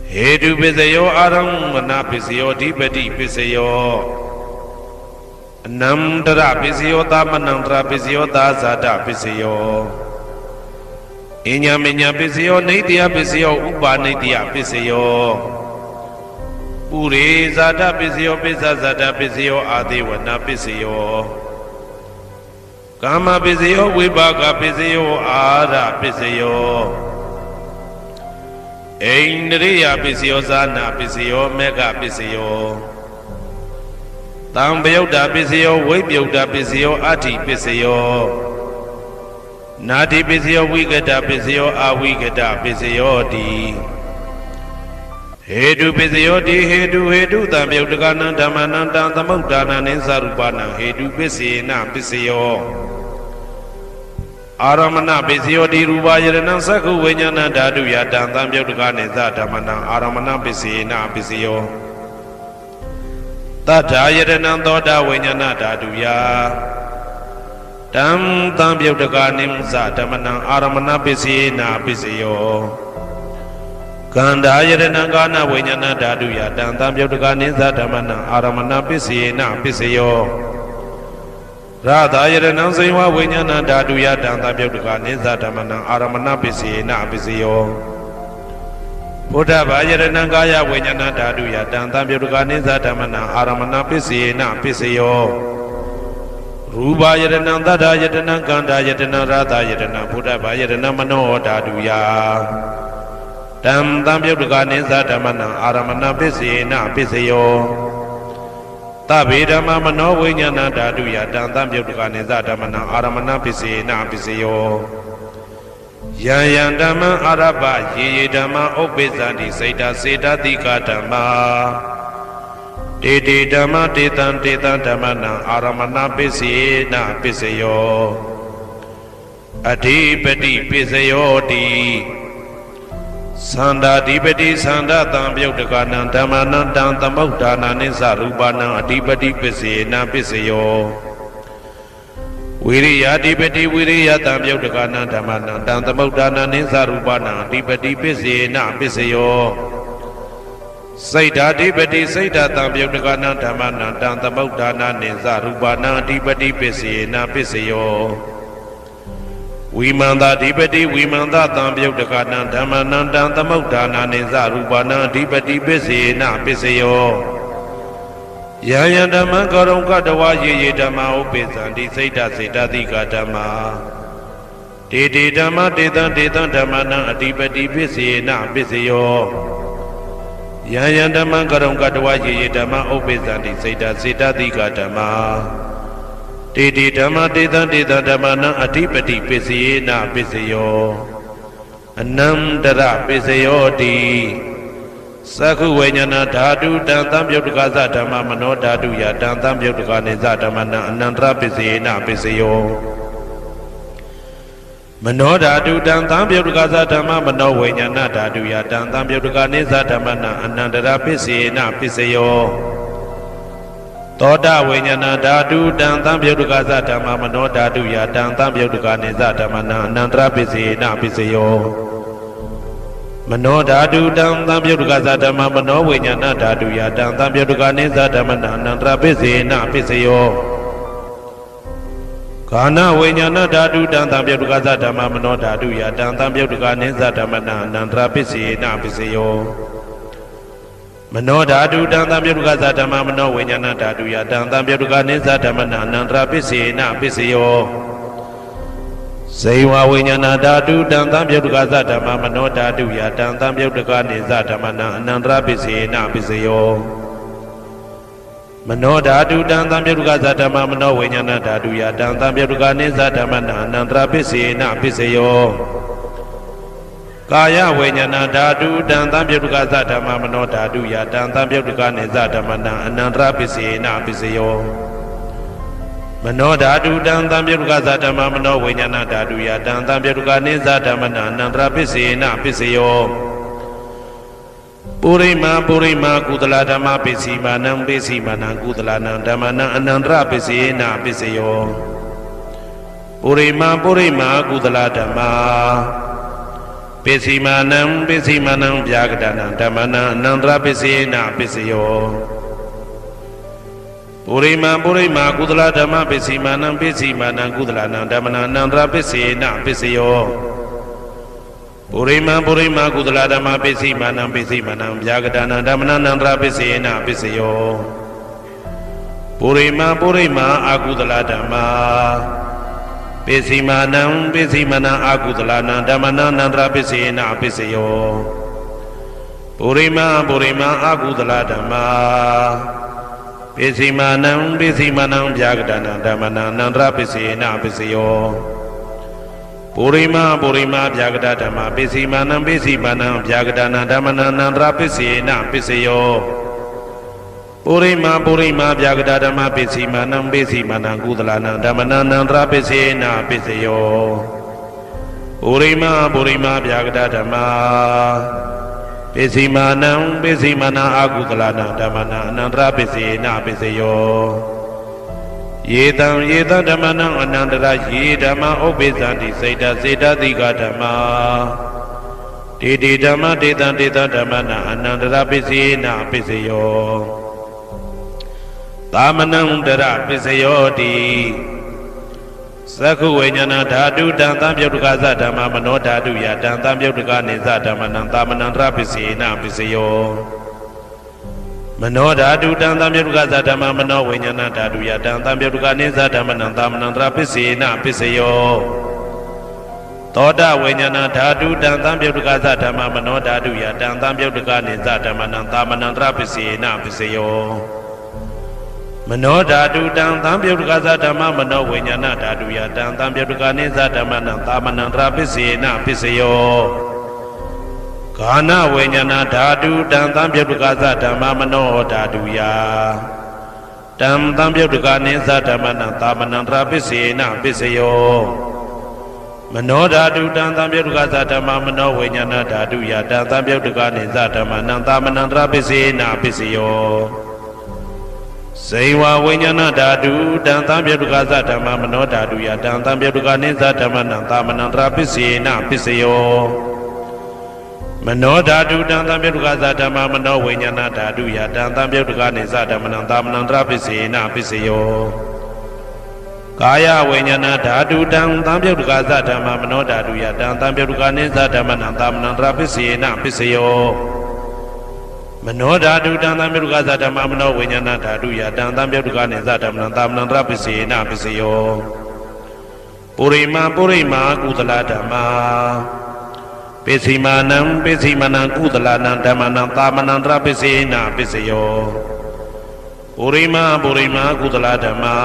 Hedu Pisayo Aramana Pisayo Dipati Pisayo Namdra Pisayo Tamanandra Pisayo Dazada Pisayo Inyaminya Pisayo Nidya Pisayo Upa Nidya Pisayo Puri Zada Pisayo Pisazada Pisayo Adiwana Pisayo Kama Pisayo Vibhaga Pisayo Ara Pisayo Indriya Pisayo Zana Pisayo Mega Pisayo Tambayuda Pisayo Vibhyuda Pisayo Ati Pisayo Nati Pisayo Vigada Pisayo Avigada Pisayo Di Hedu Pisayo Di Hedu Tambayudagana Dhamananda Tamudana Ninsarupana Hedu Pisina Pisayo Aramana Pisayo Di Rubayana Saku Vinyana Dadu Yatan Tambayudagana Zadamana Aramana Pisina Pisayo Tata Yadana Doda Vinyana Dadu Ya Tam Tambayudagana Zadamana Aramana Pisina Pisayo Kanda Yadana Gana Vinyana Dadu Yatan Tambayudagana Zadamana Aramana Pisina Pisayo Radha Yadana Zaywa Vinyana Dadu Yatan Tambayudagana Zadamana Aramana Pisina Pisayo Buddha Yadana Gaya Vinyana Dadu Yatan Tambayudagana Zadamana Aramana Pisina Pisayo Ruba Yadana Dada Yadana Ganda Yadana Radha Yadana Buddha Yadana Mano Dadu Ya Tam Tambayudagana Zadamana Aramana Pisina Pisayo Tabidama Mano Vinyana Dadu Yatan Tambayudagana Zadamana Aramana Pisina Pisayo Yayandama Araba Yedama Obezandi Seda Seda Dika Dama Dede Dama Detan Detan Damana Aramana Pisina Pisayo Adipati Pisayo Di Sanda Dipati Sanda Tambayudagana Damana Dantamudana Nisarupana Adipati Pisina Pisayo Viriya Dipati Viriya Tambayudagana Damana Dantamudana Nisarupana Adipati Pisina Pisayo Saida Dipati Saida Tambayudagana Damana Dantamudana Nisarupana Adipati Pisina Pisayo Vimanda Dipati Vimanda Tambayudagana Damana Dantamudana Nisarupana Adipati Pisina Pisayo Yayandama Karunga Dawa Yedama Opezandi Saida Saida Dika Dama Dede Dama Dedan Dedan Damana Adipati Pisina Pisayo Yayandama Karunga Dawa Yedama Opezandi Saida Saida Dika Dama Dede Dama Dedan Dedan Damana Adipati Pisina Pisayo Anamdara Pisayo Di Saku Vinyana Dadu Dan Tambayudagana Dhamma Mano Dadu Yatan Tambayudagana Zadamana Anandra Pisina Pisayo Mano Dadu Dan Tambayudagana Dhamma Mano Vinyana Dadu Yatan Tambayudagana Zadamana Anandra Pisina Pisayo Toda Vinyana Dadu Dan Tambayudagana Dhamma Mano Dadu Yatan Tambayudagana Zadamana Anandra Pisina Pisayo Mano Dadu Dan Tambayudagana Dhamma Mano Vinyana Dadu Yatan Tambayudagana Zadamana Anandra Pisina Pisayo Kana Vinyana Dadu Dan Tambayudagana Dhamma Mano Dadu Yatan Tambayudagana Zadamana Anandra Pisina Pisayo Mano Dadu Dan Tambayudagana Dhamma Mano Vinyana Dadu Yatan Tambayudagana Zadamana Anandra Pisina Pisayo Saiwa Vinyana Dadu Dan Tambayudagana Dhamma Mano Dadu Yatan Tambayudagana Zadamana Anandra Pisina Pisayo Mano Dadu Dan Tambayudagana Dhamma Mano Vinyana Dadu Yatan Tambayudagana Zadamana Anandra Pisina Pisayo Kaya Vinyana Dadu Dan Tambayudagana Dhamma Mano Dadu Yatan Tambayudagana Zadamana Anandra Pisina Pisayo Mano Dadu Dan Tambayudagana Dhamma Mano Vinyana Dadu Yatan Tambayudagana Zadamana Anandra Pisina Pisayo Purima Purima Kudala Dhamma Pisimanam Pisimanam Kudalanam Dhammana Anandra Pisina Pisayo Purima Purima Kudala Dhamma ပိစီမာနံဗျာကတနံဓမ္မနံအနန္တရပစ္စေနပစ္စယောပုရိမာကုသလဓမ္မပိစီမာနံကုသလနံဓမ္မနံအနန္တရပစ္စေနပစ္စယောပုရိမာကုသလဓမ္မပိစီမာနံဗျာကတနံဓမ္မနံအနန္တရပစ္စေနပစ္စယောပုရိမာအကုသလဓမ္မပိစီမာနံအကုသလနံဓမ္မနံအနန္တရပစ္စေနပစ္စယောပုရိမာအကုသလဓမ္မပိစီမာနံဗျာကတနံဓမ္မနံအနန္တရပစ္စေနပစ္စယောပုရိမာဗျာကတဓမ္မပိစီမာနံဗျာကတနံဓမ္မနံအနန္တရပစ္စေနပစ္စယောပုရိမာဗျာကတဓမ္မပိစီမာနံကုသလနံဓမ္မနံအနန္တရပစ္စေနပစ္စယောပုရိမာဗျာကတဓမ္မပိစီမာနံအကုသလနံဓမ္မနံအနန္တရပစ္စေနပစ္စယောယေတံဓမ္မနံအနန္တရယေဓမ္မဥပ္ပိသန္တိစေတသိကဓမ္မာတေဓမ္မတေတံဓမ္မနံအနန္တရပစ္စေနပစ္စယောသာမနံတရပစ္စယောတိသက္ခုဝိညာဏဓာတုတံသံပြုတ်တကသဓမ္မမနောဓာတုယတံသံပြုတ်တကနေသဓမ္မနံသာမနံတရပစ္စေနပစ္စယောမနောဓာတုတံသံပြုတ်တကသဓမ္မမနောဝိညာဏဓာတုယတံသံပြုတ်တကနေသဓမ္မနံသာမနံတရပစ္စေနပစ္စယောသောတဝိညာဏဓာတုတံသံပြုတ်တကသဓမ္မမနောဓာတုယတံသံပြုတ်တကနေသဓမ္မနံသာမနံတရပစ္စေနပစ္စယောမနောဓာတုတံသံပြုတ်တကသဓမ္မမနောဝိညာဏဓာတုယတံသံပြုတ်တကနေသဓမ္မနံသာမနံတရပစ္စေနပစ္စယောဂာနဝိညာဏဓာတုတံသံပြုတ်တကသဓမ္မမနောဓာတုယတံသံပြုတ်တကနေသဓမ္မနံသာမနံတရပစ္စေနပစ္စယောမနောဓာတုတံသံပြုတ်တကသဓမ္မမနောဝိညာဏဓာတုယတံသံပြုတ်တကနေသဓမ္မနံသာမနံတရပစ္စေနပစ္စယောဇေဝဝိညာဏဓာတုတံသံပြုတ်တကသဓမ္မမနောဓာတုယတံသံပြုတ်တကနေသဓမ္မနံသာမနံတရပစ္စေနပစ္စယောမနောဓာတုတံသံပြုတ်တကသဓမ္မမနောဝိညာဏဓာတုယတံသံပြုတ်တကနေသဓမ္မနံသာမနံတရပစ္စေနပစ္စယောကာယဝိညာဏဓာတုတံသံပြုတ်တကသဓမ္မမနောဓာတုယတံသံပြုတ်တကနေသဓမ္မနံသာမနံတရပစ္စေနပစ္စယောမနောဓာတုတံသံပြုတ်တကသဓမ္မမနောဝိညာဏဓာတုယတံသံပြုတ်တကနေသဓမ္မနံသာမနံတရပစ္စေနပစ္စယောပုရိမာကုသလဓမ္မာပိစီမာနံကုသလနံဓမ္မနံသာမနံတရပစ္စေနပစ္စယောပုရိမာကုသလဓမ္မာ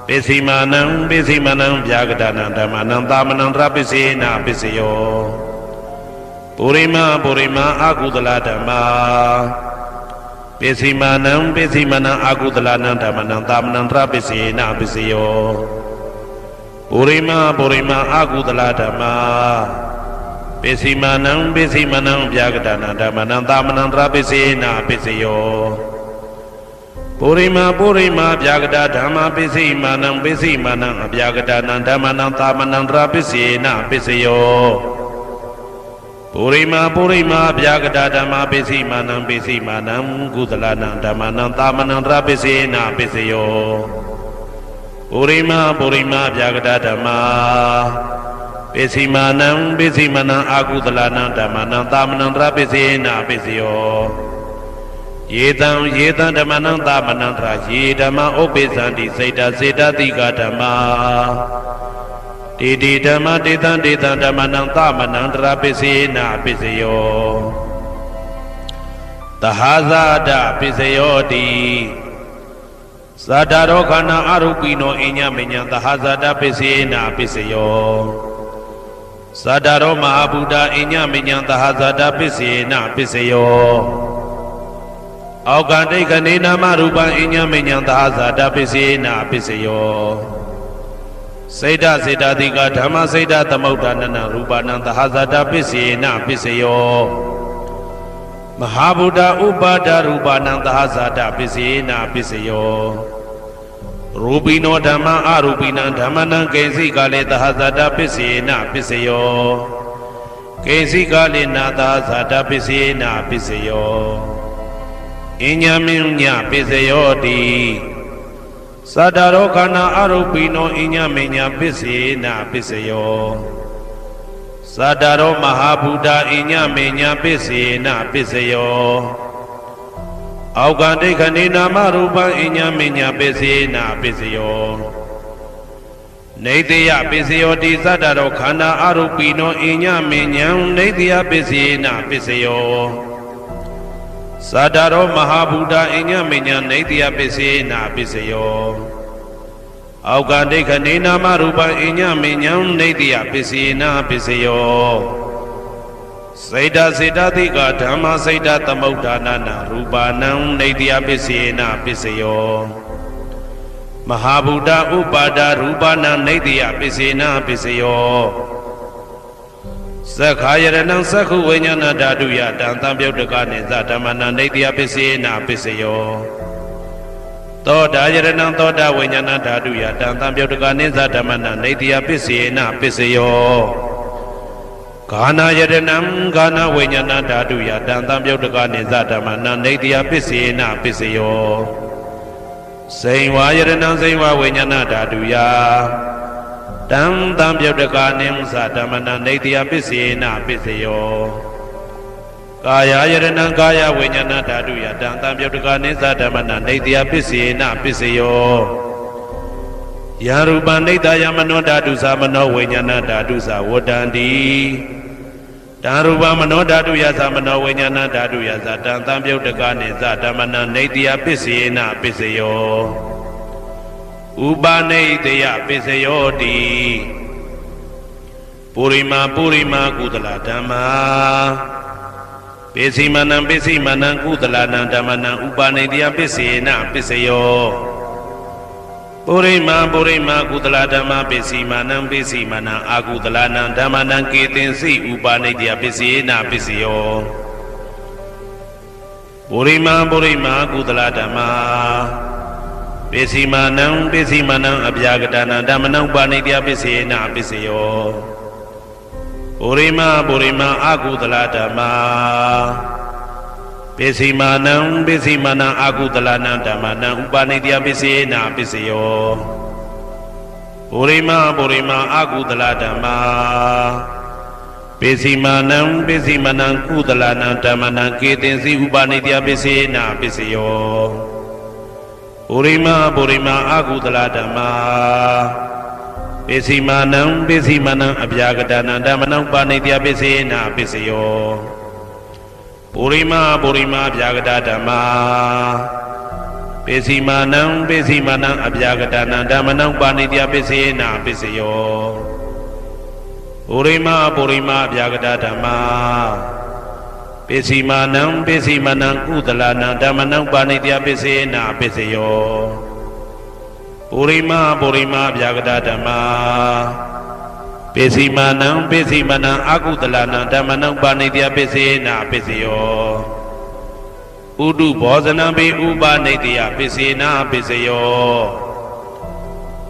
ပိစီမာနံဗျာကတနံဓမ္မနံသာမနံတရပစ္စေနပစ္စယောပုရိမာအကုသလဓမ္မာပိစီမာနံအကုသလနံဓမ္မနံသာမနံတရပစ္စေနပစ္စယောပုရိမာအကုသလဓမ္မာပိစီမာနံဗျာကတနံဓမ္မနံသာမနံတရပစ္စေနပစ္စယောပုရိမာဗျာကတဓမ္မပိစီမာနံအဗျာကတနံဓမ္မနံသာမနံတရပစ္စေနပစ္စယောပုရိမာဗျာကတဓမ္မပိစီမာနံကုသလနံဓမ္မနံသာမနံတရပစ္စေနပစ္စယောပုရိမာဗျာကတဓမ္မပိစီမာနံအကုသလနံဓမ္မနံသာမနံတရပစ္စေနပစ္စယောယေတံဓမ္မနံသာမနံတရယေဓမ္မဥပ္ပိသန္တိစေတသိကဓမ္မာတေဓမ္မတေတံဓမ္မနံသာမနံတရပစ္စေနပစ္စယောသဟာဇာတပစ္စယောတိသတ္တရောခန္ဓာအရုပိနောအညမညံသဟာဇာတပစ္စေနပစ္စယောသတ္တရောမဟာဗုဒ္ဓအညမညံသဟာဇာတပစ္စေနပစ္စယောအောက်ကတိကနေနာမရူပံအညမညံသဟာဇာတပစ္စေနပစ္စယောစေတသိကဓမ္မစေတသမုဋ္ဌာနနရူပနံသဟာဇာတပစ္စေနပစ္စယောမဟာဗုဒ္ဓဥပါဒရူပနံသဟာဇာတပစ္စေနပစ္စယောရူပိနောဓမ္မအရူပိနံဓမ္မနံကိဉ္စိကလေသဟာဇာတပစ္စေနပစ္စယော ကေစီကာလိနာသာဇာတပစ္စယေနာပစ္စယောအညမင်းညပစ္စယောတိသတ္တရောခန္ဓာအရုပိနောအညမင်းညပစ္စယေနာပစ္စယောသတ္တရောမဟာဗုဒ္ဓအညမင်းညပစ္စယေနာပစ္စယောအောက်ကဒိဋ္ဌိနာမရူပံအညမင်းညပစ္စယေနာပစ္စယောနေတိယပစ္စယောတိသတ္တရောခန္ဓာအရုပိနောအညမင်းညံနေတိယပစ္စယေနာပစ္စယောသတ္တရောမဟာဗုဒ္ဓအညမညနေတိယပစ္စေနာပစ္စယောအောက်ကဒိဋ္ဌိနာမရူပံအညမညနေတိယပစ္စေနာပစ္စယောစေတစေတသိကဓမ္မစေတသမုဋ္ဌာနာနာရူပနံနေတိယပစ္စေနာပစ္စယောမဟာဗုဒ္ဓဥပါဒရူပနံနေတိယပစ္စေနာပစ္စယောသက္ခာယရဏံသက္ခုဝိညာဏဓာတုယတံသံပြုတ်တကနိသဓမ္မနာနေတိယပစ္စေနာပစ္စယောသောတာယရဏံသောတာဝိညာဏဓာတုယတံသံပြုတ်တကနိသဓမ္မနာနေတိယပစ္စေနာပစ္စယောဂာနာယရဏံဂာနာဝိညာဏဓာတုယတံသံပြုတ်တကနိသဓမ္မနာနေတိယပစ္စေနာပစ္စယောစိန်ဝါယရဏံစိန်ဝါဝိညာဏဓာတုယတံသံပြုတ်တကနိသဓမ္မနာနေတိယပစ္စေနာပစ္စယောကာယယရဏံကာယဝိညာဏဓာတုယတံသံပြုတ်တကနိသဓမ္မနာနေတိယပစ္စေနာပစ္စယောယရူပနိတယမနောဓာတုသမနောဝိညာဏဓာတုသဝတ္တန္တိတံရူပမနောဓာတုယသမနောဝိညာဏဓာတုယသတံသံပြုတ်တကနိသဓမ္မနာနေတိယပစ္စေနာပစ္စယောဥပနိတယပစ္စယောတိပုရိမာကုသလဓမ္မာပိစိမနံကုသလနံဓမ္မနံဥပနိတယပစ္စေနပစ္စယောပုရိမာကုသလဓမ္မာပိစိမနံအာကုသလနံဓမ္မနံကေတင်စိဥပနိတယပစ္စေနပစ္စယောပုရိမာကုသလဓမ္မာပိစိမနံအပြာကတနာဓမ္မနံပါဏိတယပစ္စေနာပစ္စယောပုရိမာအာကုသလဓမ္မာပိစိမနံအာကုသလနံဓမ္မနံဥပါဏိတယပစ္စေနာပစ္စယောပုရိမာအာကုသလဓမ္မာပိစိမနံကုသလနံဓမ္မနံကေတင်စီဥပါဏိတယပစ္စေနာပစ္စယောပုရိမာအာကုသလဓမ္မာပိစိမနံအပြာကတနာဓမ္မနံပါဏိတယပစ္စေနာပစ္စယောပုရိမာအပြာကတဓမ္မာပိစိမနံအပြာကတနာဓမ္မနံပါဏိတယပစ္စေနာပစ္စယောပုရိမာအပြာကတဓမ္မာပိစိမနံကုသလနံဓမ္မနံပါဏိတယပစ္စေနာပစ္စယောပုရိမာအပြာကတဓမ္မာပိစိမနံအာကုသလနံဓမ္မနံပါဏိတယပစ္စေနာပစ္စယောဥဒုဘောဇနံပိဥပနိတယပစ္စေနာပစ္စယော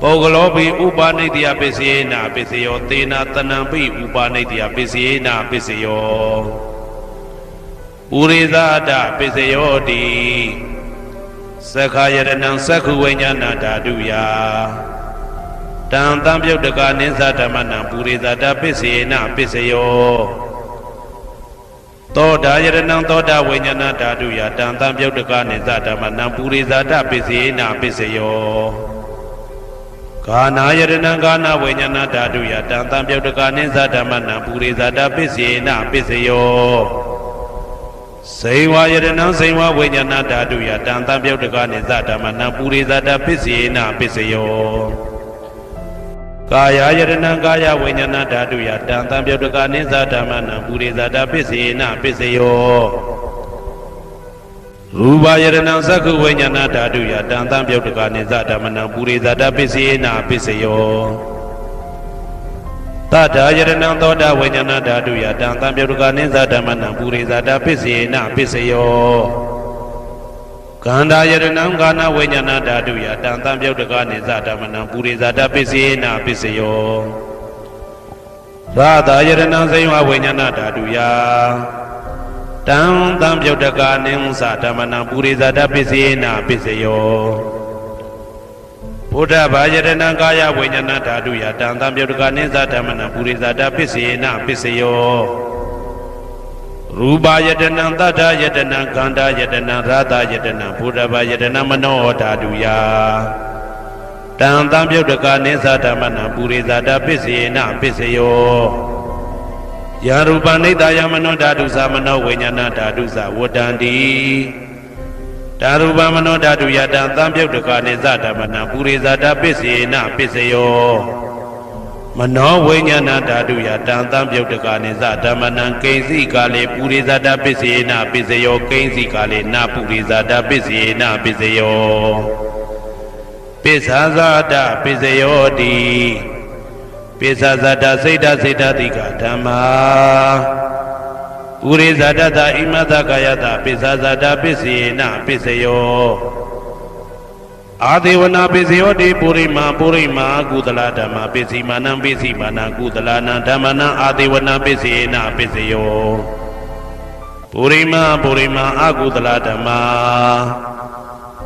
ပုဂ္ဂလောပိဥပနိတယပစ္စေနာပစ္စယောသေနာတနံပိဥပနိတယပစ္စေနာပစ္စယောပုရိသဒပစ္စယောတိသက္ခာယရဏံသက္ခုဝိညာဏဓာတုယတံသံပြုတ်တကနိသဓမ္မနံပုရိသဒပစ္စေနပစ္စယောသောတာယရဏံသောတာဝိညာဏဓာတုယတံသံပြုတ်တကနိသဓမ္မနံပုရိသဒပစ္စေနပစ္စယောဂာနာယရဏံဂာနာဝိညာဏဓာတုယတံသံပြုတ်တကနိသဓမ္မနံပုရိသဒပစ္စေနပစ္စယောစိန်ဝါယရဏံစိန်ဝါဝိညာဏဓာတုယတံသံပြုတ်တကနိသဓမ္မနံပုရိသဒပစ္စေနပစ္စယောကာယယရဏံကာယဝိညာဏဓာတုယတံသံပြုတ်တကနိသဓမ္မနံပုရိသဒပစ္စေနပစ္စယောရူပယရဏံသက္ခုဝိညာဏဓာတုယတံသံပြုတ်တကနိသဓမ္မနံပုရိသဒပစ္စေနပစ္စယောတထာယရဏံသောတာဝိညာဏဓာတုယတံသံပြုတ်တကနိသဓမ္မနံပုရိသဒပစ္စေနပစ္စယောကန္တာယရဏံကာနဝိညာဏဓာတုယတံသံပြုတ်တကနိသဓမ္မနံပုရိသဒပစ္စေနပစ္စယောရ ရာသာယရဏဇိဝဝိညာဏဓာတုယတံသံပြုတ်တကာနိဉ္စဓမ္မနံပုရိဇာတပစ္စယေနပစ္စယောဘုဒ္ဓဘာယရဏကာယဝိညာဏဓာတုယတံသံပြုတ်တကာနိဉ္စဓမ္မနံပုရိဇာတပစ္စယေနပစ္စယောရူပယတနံသတ္တယတနံခန္ဓာယတနံရာသယတနံဘုဒ္ဓဘာယတနံမနောဓာတုယတံသံပြုတ်တကာနိဉ္စဓမ္မနံပုရိဇာတပစ္စယေနပစ္စယောယာရူပနိတယမနောဓာတုသမနောဝိညာဏဓာတုသဝတ္တန္တိဓာရူပမနောဓာတုယတံသံပြုတ်တကာနိသဓမ္မနံပုရိဇာတပစ္စယေနပစ္စယောမနောဝိညာဏဓာတုယတံသံပြုတ်တကာနိသဓမ္မနံကိဉ္စီကာလေပုရိဇာတပစ္စယေနပစ္စယောကိဉ္စီကာလေနပုရိဇာတပစ္စယေနပစ္စယောပစ္ဆာဇာတပစ္စယောတိပိစ္ဆာဇာတစိတ်တစိတ်တတိကဓမ္မာပုရိဇာတသဣမသကာယတပိစ္ဆာဇာတပစ္စယေနပစ္စယောအာဒေဝနာပစ္စယောတိပုရိမာကုသလဓမ္မပစ္စည်းမာနံကုသလနာဓမ္မနံအာဒေဝနာပစ္စယေနပစ္စယောပုရိမာအကုသလဓမ္မာ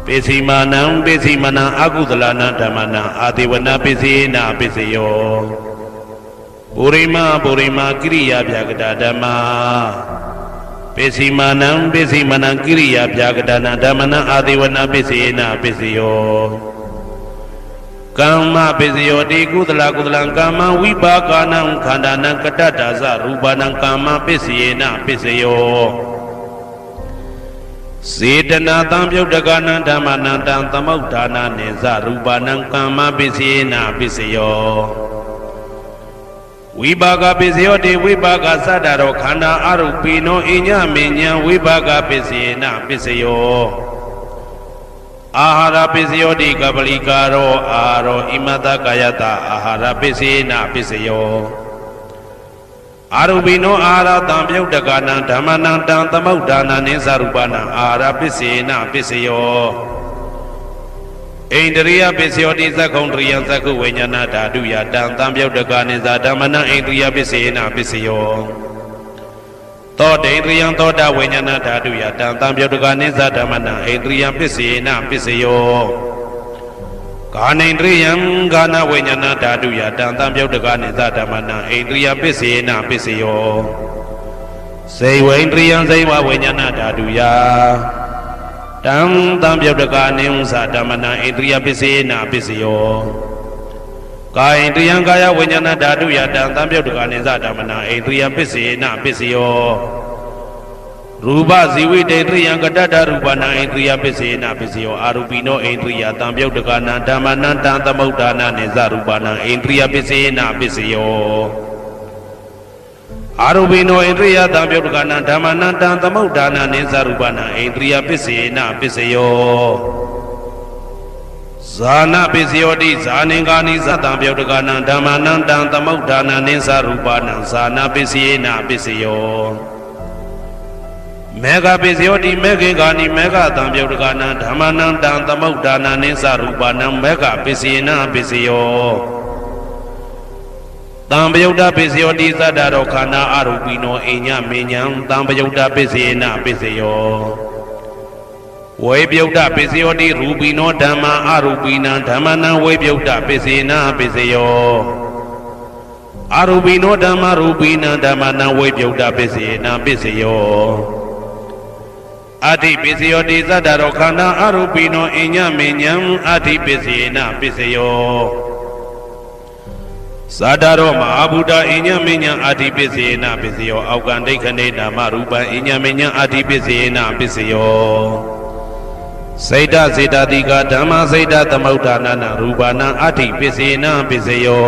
ပစ္စည်းမာနံအကုသလနာဓမ္မနံအာဒေဝနာပစ္စယေနပစ္စယောပုရိမာကိရိယာဗျာကတာဓမ္မာပစ္စည်းမာနံကိရိယာဗျာကတာနာဓမ္မနံအာဒေဝနာပစ္စယေနပစ္စယောကမ္မပစ္စယောတိကုသလကာမဝိပါကနံခန္ဓာနံကတ္တဒါဇရူပနံကာမပစ္စယေနပစ္စယောစေတနာသံပြုတ်တကနံဓမ္မနံတံသမုဋ္ဌာနာနိဇရူပနံကာမပစ္စယေနပစ္စယောဝိပါကပစ္စယောတိဝိပါကသတ္တရောခန္ဓာအရုပိနောအညမဉ္ဉံဝိပါကပစ္စယေနပစ္စယောအာဟာရပစ္စယောတိကပလိကာရောအာရောဣမတကာယတအာဟာရပစ္စယေနပစ္စယောအာရုပိနောအာဟာရတံပြုတ်တကနံဓမ္မနံတံသမုဋ္ဌာနာနိသရူပနံအာဟာရပစ္စယေနပစ္စယောဣန္ဒရိယပစ္စယောတိသက္ခုံတရိယသက္ခုဝိညာဏဓာတုယတံသံပြုတ်တကနိသဓမ္မနံဣန္ဒရိယပစ္စယေနပစ္စယောသောတေန္ဒရိယသောတာဝိညာဏဓာတုယတံသံပြုတ်တကနိသဓမ္မနံဣန္ဒရိယပစ္စယေနပစ္စယောကာနိန္ဒရိယံကာနဝိညာဏဓာတုယတံသံပြုတ်တကနိသဓမ္မနံဣန္ဒရိယပစ္စယေနပစ္စယောစေဝိန္ဒရိယံစေဝဝိညာဏဓာတုယတံသံပြုတ်တကနိဉ္စဓမ္မနံဣန္ဒရိယပစ္စယေနပစ္စယောကာယန္ဒရိယံကာယဝိညာဏဓာတုယတံသံပြုတ်တကနိဉ္စဓမ္မနံဣန္ဒရိယပစ္စယေနပစ္စယောရူပဇီဝိတေတရိယံကတ္တရူပနံဣန္ဒရိယပစ္စယေနပစ္စယောအာရူပိနောဣန္ဒရိယသံပြုတ်တကနံဓမ္မနံတံသမုဋ္ဌာနာနိဇရူပနံဣန္ဒရိယပစ္စယေနပစ္စယောအာရူပိနောဣန္ဒရိယသံပြုတ်တကနံဓမ္မနံတံသမုဋ္ဌာနာနိဇရူပနံဣန္ဒရိယပစ္စယေနပစ္စယောဇာနပစ္စယောတိဇာနင်္ဂာနိသတံပြုတ်တကနံဓမ္မနံတံသမုဋ္ဌာနာနိဇရူပနံဇာနပစ္စယေနပစ္စယောမေဃပစ္စယောတိမေခေကာနိမေဃတံပြုတ်တကနံဓမ္မနံတံသမုဋ္ဌာနာနိသရူပနံမေဃပစ္စယေနပစ္စယောတံပယုတ်တပစ္စယောတိသတ္တရောခန္ဓာအရူပိနောအိညမေညံတံပယုတ်တပစ္စယေနပစ္စယောဝေပယုတ်တပစ္စယောတိရူပိနောဓမ္မာအရူပိနံဓမ္မနံဝေပယုတ်တပစ္စယေနပစ္စယောအရူပိနောဓမ္မာရူပိနံဓမ္မနံဝေပယုတ်တပစ္စယေနပစ္စယောအဋ္ဌိပစ္စယောတိသတ္တရောခန္ဓာအရူပိနောအိညမေညံအဋ္ဌိပစ္စယေနပစ္စယောသာတရောမဟာဗုဒ္ဓအိညမေညံအဋ္ဌိပစ္စယေနပစ္စယောအောက်ကံဒိဋ္ဌနေနာမရူပံအိညမေညံအဋ္ဌိပစ္စယေနပစ္စယောစိတ်တစေတတိကဓမ္မစိတ်တသမုဋ္ဌာနာရူပနာအဋ္ဌိပစ္စယေနပစ္စယော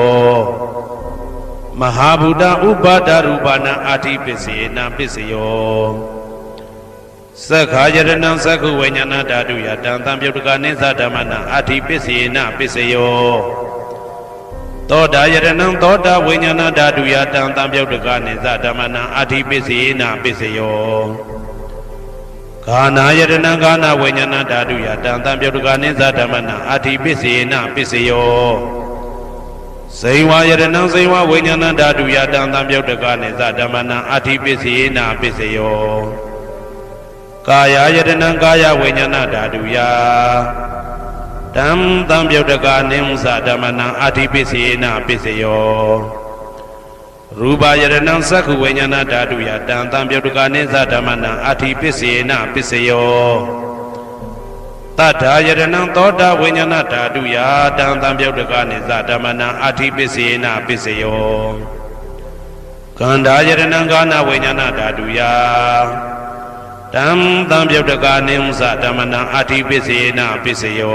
မဟာဗုဒ္ဓဥပါဒရူပနာအဋ္ဌိပစ္စယေနပစ္စယောသက္ခာယရဏံသက္ခုဝိညာဏဓာတုယတံသံပြုတ်တကနိသဓမ္မနံအဋ္ဌိပစ္စယေနပစ္စယောသောတာယရဏံသောတာဝိညာဏဓာတုယတံသံပြုတ်တကနိသဓမ္မနံအဋ္ဌိပစ္စယေနပစ္စယောဂာနာယရဏံဂာနာဝိညာဏဓာတုယတံသံပြုတ်တကနိသဓမ္မနံအဋ္ဌိပစ္စယေနပစ္စယော စိန်ဝါယရဏံစိန်ဝါဝိညာဏဓာတုယတံသံပြုတ်တကနေသဓမ္မနံအဋ္ဌိပစ္စယေနပစ္စယောကာယယတနံကာယဝိညာဏဓာတုယတံသံပြုတ်တကနေသဓမ္မနံအဋ္ဌိပစ္စယေနပစ္စယောရူပယရဏံသက္ခုဝိညာဏဓာတုယတံသံပြုတ်တကနေသဓမ္မနံအဋ္ဌိပစ္စယေနပစ္စယောတထာယရဏံသောတာဝိညာဏဓာတုယတံသံပြုတ်တကနေသဓမ္မနံအဋ္ဌိပစ္စယေနပစ္စယောကန္ဓာယရဏံကာနဝိညာဏဓာတုယတံသံပြုတ်တကနေသဓမ္မနံအဋ္ဌိပစ္စယေနပစ္စယော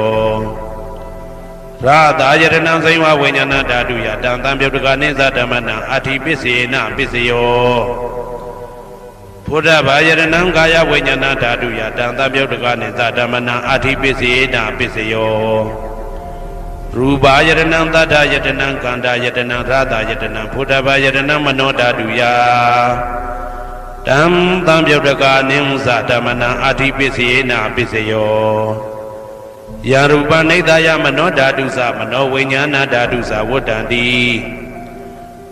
ရာသာယရဏံစိဝဝိညာဏဓာတုယတံသံပြုတ်တကနေသဓမ္မနံအဋ္ဌိပစ္စယေနပစ္စယောဘုဒ္ဓဘာယရဏံကာယဝိညာဏဓာတုယတံသံပြုတ်တကနေသဓမ္မနံအဋ္ဌိပစ္စယေနပစ္စယောရူပယရဏံသတ္တယတနံကန္တာယတနံရာသာယတနံဘုဒ္ဓဘာယရဏံမနောဓာတုယတံသံပြုတ်တကနေသဓမ္မနံအဋ္ဌိပစ္စယေနပစ္စယောယရူပနိဒာယမနောဓာတုသမနောဝိညာဏဓာတုသဝတ္တံတိ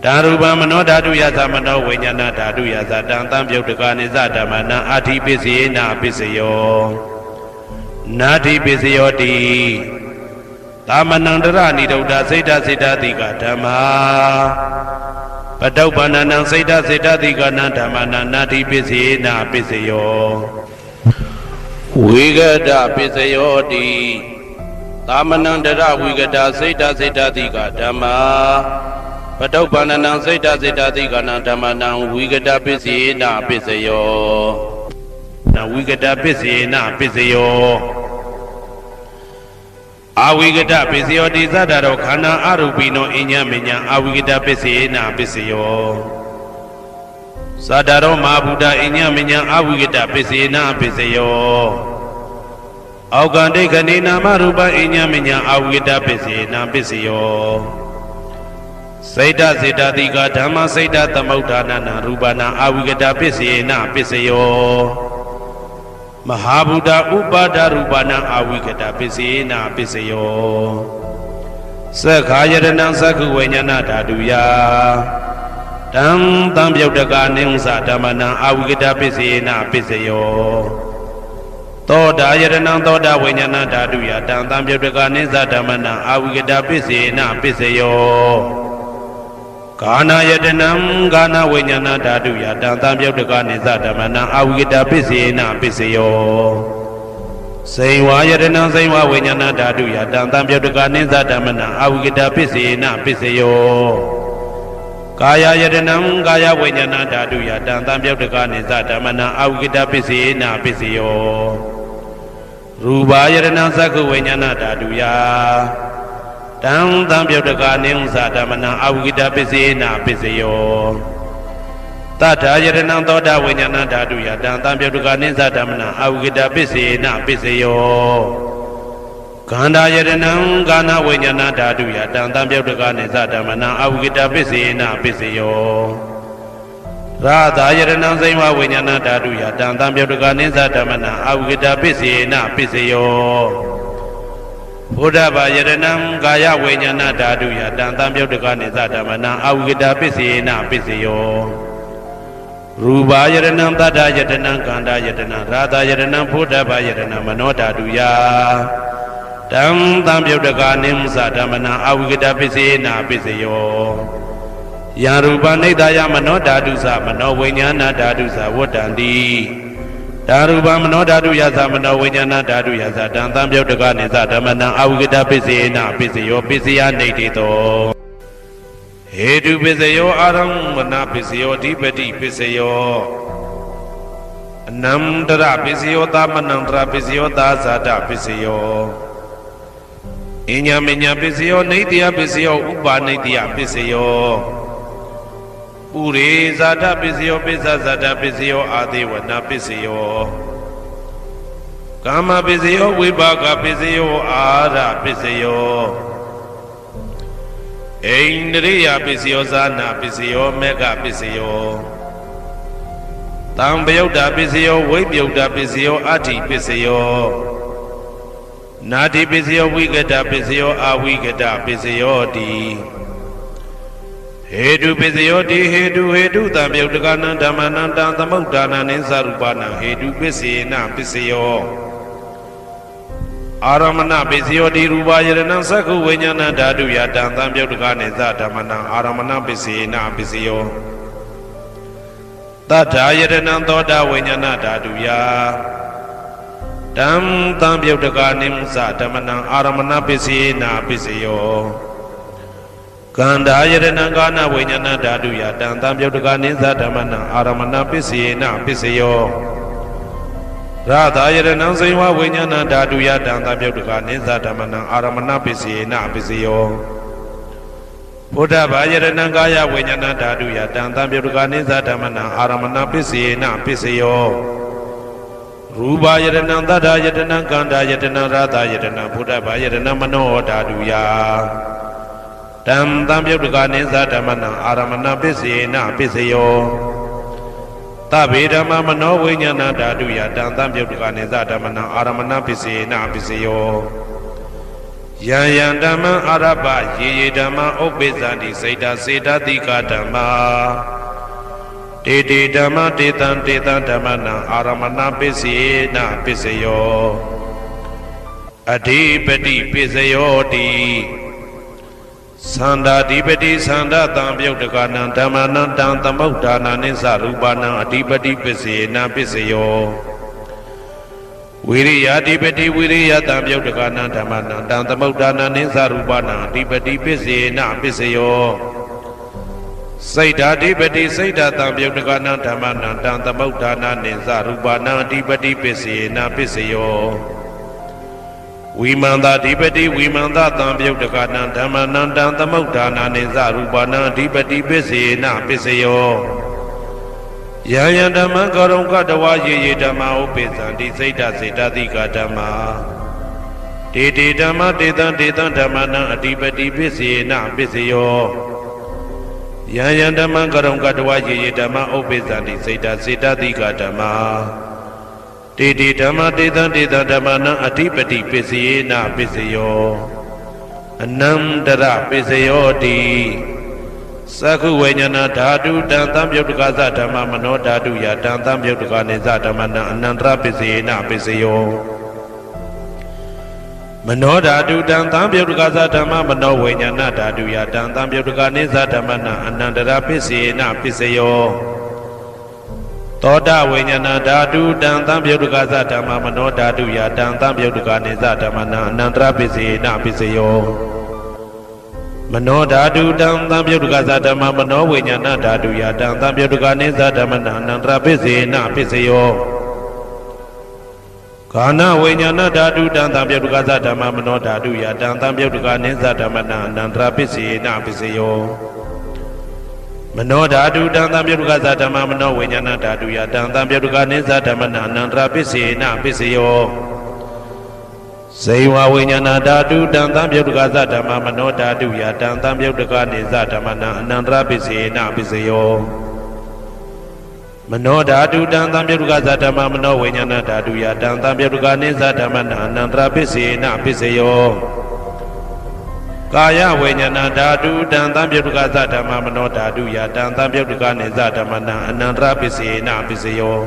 ဓာရူပမနောဓာတုယသမနောဝိညာဏဓာတုယသတံသံပြုတ်တကနေသဓမ္မနံအဋ္ဌိပစ္စယေနပစ္စယောနာတိပစ္စယောတိသမနံတရဏိဒုဒ္ဓစိတ်တစိတ်တတိကဓမ္မာပတုပ္ပန္နံစိတ်တစိတ်တတိကနံဓမ္မနံနာတိပစ္စယေနပစ္စယောဝိဂဒပစ္စယောတိသမနံတရဝိဂဒစိတ်တစိတ်တတိကဓမ္မာပတုပ္ပန္နံစိတ်တစိတ်တတိကနံဓမ္မနံဝိဂဒပစ္စယေနပစ္စယောနဝိဂဒပစ္စယေနပစ္စယောအဝိဂဒပစ္စယောတိသတ္တရောခန္ဓာအရူပိနောအညမညအဝိဂဒပစ္စယေနပစ္စယောသတ္တရောမဟာဗုဒ္ဓအညမညအဝိဂဒပစ္စယေနပစ္စယောအောက်ကံဒိဋ္ဌနေနာမရူပအညမညအဝိဂဒပစ္စယေနပစ္စယောစိတ်တစေတတိကဓမ္မစိတ်တသမုဋ္ဌာနနာရူပနာအဝိဂဒပစ္စယေနပစ္စယောမဟာဗုဒ္ဓဥပါဒရူပနာအဝိကတပစ္စယေနပစ္စယောသက္ခာယရဏံသက္ခုဝိညာဏဓာတုယတံသံပြုတ်တကနေသဓမ္မနံအဝိကတပစ္စယေနပစ္စယောသောတာယရဏံသောတာဝိညာဏဓာတုယတံသံပြုတ်တကနေသဓမ္မနံအဝိကတပစ္စယေနပစ္စယောကာနာယတနံကာနာဝိညာဏဓာတုယတံသံပြုတ်တကနေသဓမ္မနံအဝိကတပစ္စယေနပစ္စယောစိန်ဝါယတနံစိန်ဝဝိညာဏဓာတုယတံသံပြုတ်တကနေသဓမ္မနံအဝိကတပစ္စယေနပစ္စယောကာယယတနံကာယဝိညာဏဓာတုယတံသံပြုတ်တကနေသဓမ္မနံအဝိကတပစ္စယေနပစ္စယောရူပယတနံသက္ခုဝိညာဏဓာတုယတံသံပြုတ်တကနေသဓမ္မနံအဝိကတပစ္စယေနပစ္စယောတထာယတနံသောတာဝိညာဏဓာတုယတံသံပြုတ်တကနေသဓမ္မနံအဝိကတပစ္စယေနပစ္စယောခန္ဓာယတနံကာနဝိညာဏဓာတုယတံသံပြုတ်တကနေသဓမ္မနံအဝိကတပစ္စယေနပစ္စယောရာသာယတနံစိဝဝိညာဏဓာတုယတံသံပြုတ်တကနေသဓမ္မနံအဝိကတပစ္စယေနပစ္စယောဘုဒ္ဓဘာယရဏံကာယဝိညာဏဓာတုယတံသံပြုတ်တကနေသဓမ္မနံအဝိကတပစ္စယေနပစ္စယောရူပယရဏံသတ္တယတနံကန္တာယတနံရာသာယရဏံဘုဒ္ဓဘာယရဏံမနောဓာတုယတံသံပြုတ်တကနေသဓမ္မနံအဝိကတပစ္စယေနပစ္စယောယရူပနိဒာယမနောဓာတုသမနောဝိညာဏဓာတုသဝတ္တံတိဓာရူပမနောဓာတုယသမနောဝိညာဏဓာတုယသတံသံပြုတ်တကနေသဓမ္မနံအဝိကတပစ္စယေနပစ္စယောပစ္စယနေတိတောဟေတုပစ္စယောအာရမဏပစ္စယောအဓိပတိပစ္စယောအနန္တရပစ္စယောသမနန္တရပစ္စယောသာဇာတပစ္စယောအညမညပစ္စယောနေတိယပစ္စယောဥပါနေတိယပစ္စယောပုရိဇာတပစ္စယောပိစ္ဆဇာတပစ္စယောအာသေဝနာပစ္စယောကာမပစ္စယောဝိပါကပစ္စယောအာရပစ္စယောအိန္ဒြိယပစ္စယောဇာနာပစ္စယောမေဃပစ္စယောတံပယုတ်တာပစ္စယောဝိပယုတ်တာပစ္စယောအဋ္ဌိပစ္စယောနာတိပစ္စယောဝိကတပစ္စယောအဝိကတပစ္စယောတိ Hedu Pisayoti Hedu Tamyotagana Damananda Tamutana Ninsarupana Hedu Pisina Pisayo Aramana Pisayoti Rubayana Saku Vinyana Dadu Yatan Tamyotagani Zatamana Aramana Pisina Pisayo Tata Yadana Toda Vinyana Dadu Ya Tam Tamyotaganim Zatamana Aramana Pisina Pisayo Kanda Yadana Gana Vinyana Dadu Yatan Tamyotagani Zatamana Aramana Pisina Pisayo Radha Yadana Zaiwa Vinyana Dadu Yatan Tamyotagani Zatamana Aramana Pisina Pisayo Buddha Yadana Gaya Vinyana Dadu Yatan Tamyotagani Zatamana Aramana Pisina Pisayo Ruba Yadana Dada Yadana Kanda Yadana Radha Yadana Buddha Yadana Mano Dadu Ya Tam Tamyotagani Zatamana Aramana Pisina Pisayo Tabidama Mano Vinyana Dadu Yatan Tamyotagani Zatamana Aramana Pisina Pisayo Yan Dama Araba Ye Dama Obezandi Seda Seda Dika Dama Dede Dama Detan Detan Damana Aramana Pisina Pisayo Adipati Pisayo Di Sanda Dipati Sanda Tamyotagana Damana Dan Tamutana Ninsarupana Adipati Pisina Pisayo Viriya Dipati Viriya Tamyotagana Damana Dan Tamutana Ninsarupana Adipati Pisina Pisayo Saida Dipati Saida Tamyotagana Damana Dan Tamutana Ninsarupana Adipati Pisina Pisayo Vimanda Dipati Vimanda Tamyotagana Damana Dan Tamutana Ninsarupana Adipati Pisina Pisayo Yaya Dhamma Karunga Dawa Ye Dhamma Upesandi Saida Saida Dika Dhamma Dede Dhamma Dedan Dedan Dhammana Adipati Pisina Pisayo Yaya Dhamma Karunga Dawa Ye Dhamma Upesandi Saida Saida Dika Dhamma Dede Dhamma Dedan Dedan Dhammana Adipati Pisina Pisayo Anandara Pisayo Di Saku Vinyana Dadu Dan Tamyotagaza Dhamma Mano Dadu Yatan Tamyotagani Zatamana Anandra Pisina Pisayo Mano Dadu Dan Tamyotagaza Dhamma Mano Vinyana Dadu Yatan Tamyotagani Zatamana Anandra Pisina Pisayo Toda Vinyana Dadu Dan Tamyotagaza Dhamma Mano Dadu Yatan Tamyotagani Zatamana Anandra Pisina Pisayo Mano Dadu Dan Tamyotagaza Dhamma Mano Vinyana Dadu Yatan Tamyotagani Zatamana Anandra Pisina Pisayo Kana Vinyana Dadu Dan Tamyotagaza Dhamma Mano Dadu Yatan Tamyotagani Zatamana Anandra Pisina Pisayo Mano Dadu Dan Tamyotagaza Dhamma Mano Vinyana Dadu Yatan Tamyotagani Zatamana Anandra Pisina Pisayo Saiwa Vinyana Dadu Dan Tamyotagaza Dhamma Mano Dadu Yatan Tamyotagani Zatamana Anandra Pisina Pisayo Mano Dadu Dan Tamyotagaza Dhamma Mano Vinyana Dadu Yatan Tamyotagani Zatamana Anandra Pisina Pisayo Kaya Vinyana Dadu Dan Tamyotagaza Dhamma Mano Dadu Yatan Tamyotagani Zatamana Anandra Pisina Pisayo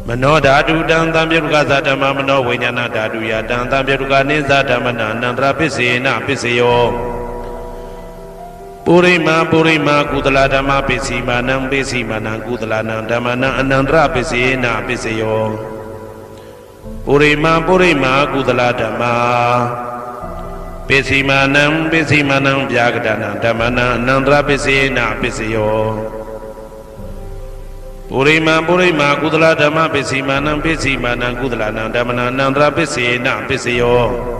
Mano Dadu Dan Tamyotagaza Dhamma Mano Vinyana Dadu Yatan Tamyotagani Zatamana Anandra Pisina Pisayo Purima Kudala Dhamma Pisimanam Pisimanam Kudalana Dhammana Anandra Pisina Pisayo Purima Kudala Dhamma Pisimanam Vyagadana Dhammana Anandra Pisina Pisayo Purima Kudala Dhamma Pisimanam Kudalana Dhammana Anandra Pisina Pisayo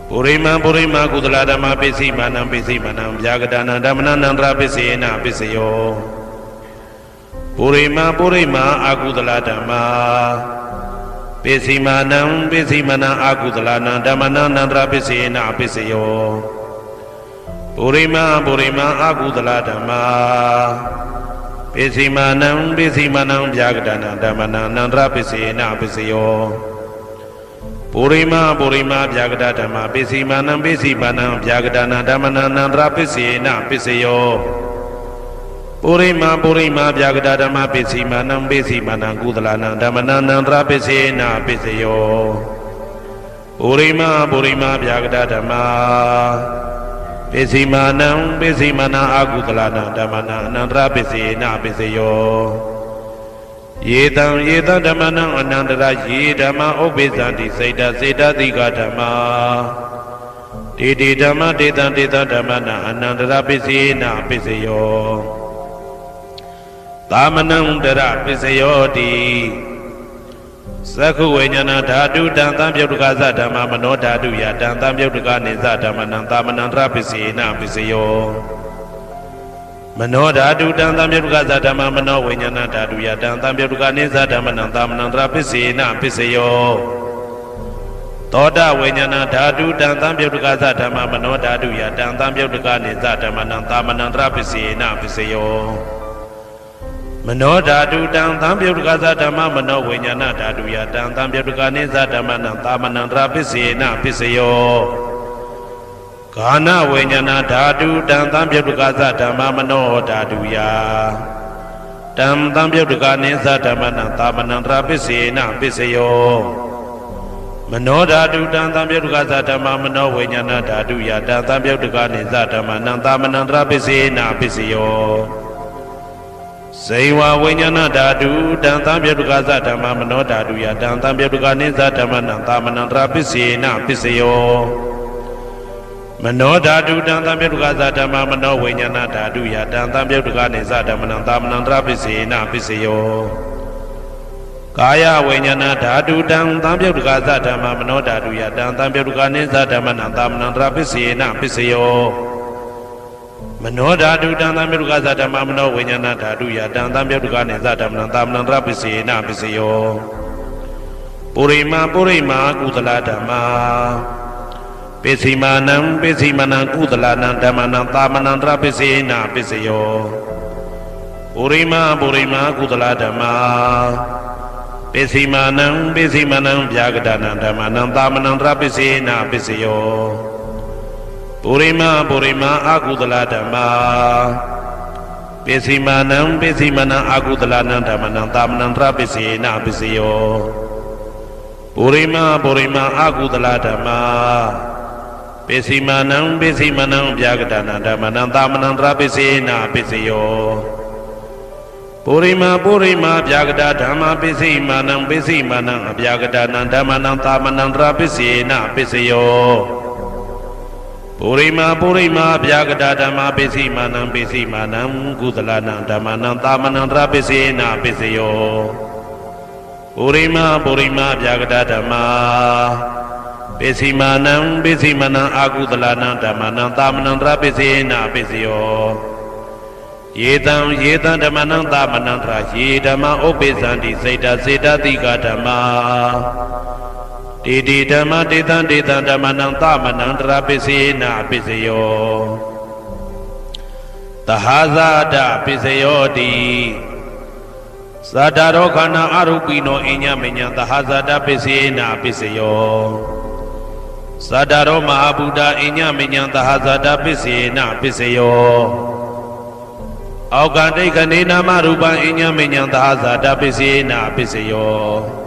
Purima Kudala Dhamma Pisimanam Vyagadana Dhammana Anandra Pisina Pisayo Purima Akudala Dhamma Pisimanam Akudalana Dhammana Anandra Pisina Pisayo Purima Akudala Dhamma Pisimanam Vyagadana Dhammana Anandra Pisina Pisayo ပုရိမဗျာဂတဓမ္မပစ္စည်းမာနံဗျာဂတနာဓမ္မနာနန္တရပစ္စေနပစ္စယောပုရိမဗျာဂတဓမ္မပစ္စည်းမာနံကုသလနာဓမ္မနာနန္တရပစ္စေနပစ္စယောပုရိမဗျာဂတဓမ္မပစ္စည်းမာနံအကုသလနာဓမ္မနာနန္တရပစ္စေနပစ္စယောယေတံဓမ္မနံအနန္တရယေဓမ္မဥပ္ပိသန္တိစေတသိကဓမ္မာတေဓမ္မတေတံဓမ္မနံအနန္တရပစ္စေနပစ္စယောသာမနံတရပစ္စယောတိသက္ခုဝိညာဏဓာတုတံသံပြုတ်တကသဓမ္မမနောဓာတုယတံသံပြုတ်တကနေသဓမ္မနံသာမနံတရပစ္စေနပစ္စယောမနောဓာတုတံသံပြုတ်တကသဓမ္မမနောဝိညာဏဓာတုယတံသံပြုတ်တကနေသဓမ္မနံသာမနံတရပစ္စေနပစ္စယောသောတဝိညာဏဓာတုတံသံပြုတ်တကသဓမ္မမနောဓာတုယတံသံပြုတ်တကနေသဓမ္မနံသာမနံတရပစ္စေနပစ္စယောမနောဓာတုတံသံပြုတ်တကသဓမ္မမနောဝိညာဏဓာတုယတံသံပြုတ်တကနေသဓမ္မနံသာမနံတရပစ္စေနပစ္စယောကာနဝိညာဏဓာတုတံသံပြုတ်တကသဓမ္မမနောဓာတုယတံသံပြုတ်တကနေသဓမ္မနံသာမနံတရပစ္စေနပစ္စယောမနောဓာတုတံသံပြုတ်တကသဓမ္မမနောဝိညာဏဓာတုယတံသံပြုတ်တကနေသဓမ္မနံသာမနံတရပစ္စေနပစ္စယောဇေဝဝိညာဏဓာတုတံသံပြုတ်တကသဓမ္မမနောဓာတုယတံသံပြုတ်တကနေသဓမ္မနံသာမနံတရပစ္စေနပစ္စယောမနောဓာတုတံသံပြုတ်တကသဓမ္မမနောဝိညာဏဓာတုယတံသံပြုတ်တကနေသဓမ္မနံသာမနံတရပစ္စေနပစ္စယောကာယဝိညာဏဓာတုတံသံပြုတ်တကသဓမ္မမနောဓာတုယတံသံပြုတ်တကနေသဓမ္မနံသာမနံတရပစ္စေနပစ္စယောမနောဓာတုတံသံပြုတ်တကသဓမ္မမနောဝိညာဏဓာတုယတံသံပြုတ်တကနေသဓမ္မနံသာမနံတရပစ္စေနပစ္စယောပုရိမကုသလဓမ္မာပစ္စည်းမာနံကုသလနံဓမ္မနံသာမနံတရပစ္စေနပစ္စယောပုရိမကုသလဓမ္မာပစ္စည်းမာနံဗျာဂဒနံဓမ္မနံသာမနံတရပစ္စေနပစ္စယောပုရိမအကုသလဓမ္မာပစ္စည်းမာနံအကုသလနံဓမ္မနံသာမနံတရပစ္စေနပစ္စယောပုရိမအကုသလဓမ္မာပစ္စည်းမာနံဗျာဂဒနံဓမ္မနံသာမနံတရပစ္စေနပစ္စယောပုရိမဗျာဂဒဓမ္မပစ္စည်းမာနံအဗျာဂဒနံဓမ္မနံသာမနံတရပစ္စေနပစ္စယောပုရိမဗျာဂဒဓမ္မပစ္စည်းမာနံကုသလနံဓမ္မနံသာမနံတရပစ္စေနပစ္စယောပုရိမဗျာဂဒဓမ္မပစ္စည်းမာနံအကုသလနံဓမ္မနံသာမနံတရပစ္စေနပစ္စယောယေတံဓမ္မနံသာမနံတရယေဓမ္မဥပ္ပိသန္တိစေတသိကဓမ္မာတေဓမ္မတေတံဓမ္မနံသာမနံတရပစ္စေနပစ္စယောသဟာဇာတပစ္စယောတိသတ္တရောခန္ဓာအရုပိနောအညမညံသဟာဇာတပစ္စေနပစ္စယောသတ္တရောမဟာဗုဒ္ဓအညမညံသဟာဇာတပစ္စေနပစ္စယောအောက်ကတိခဏေနာမရူပံအညမညံသဟာဇာတပစ္စေနပစ္စယော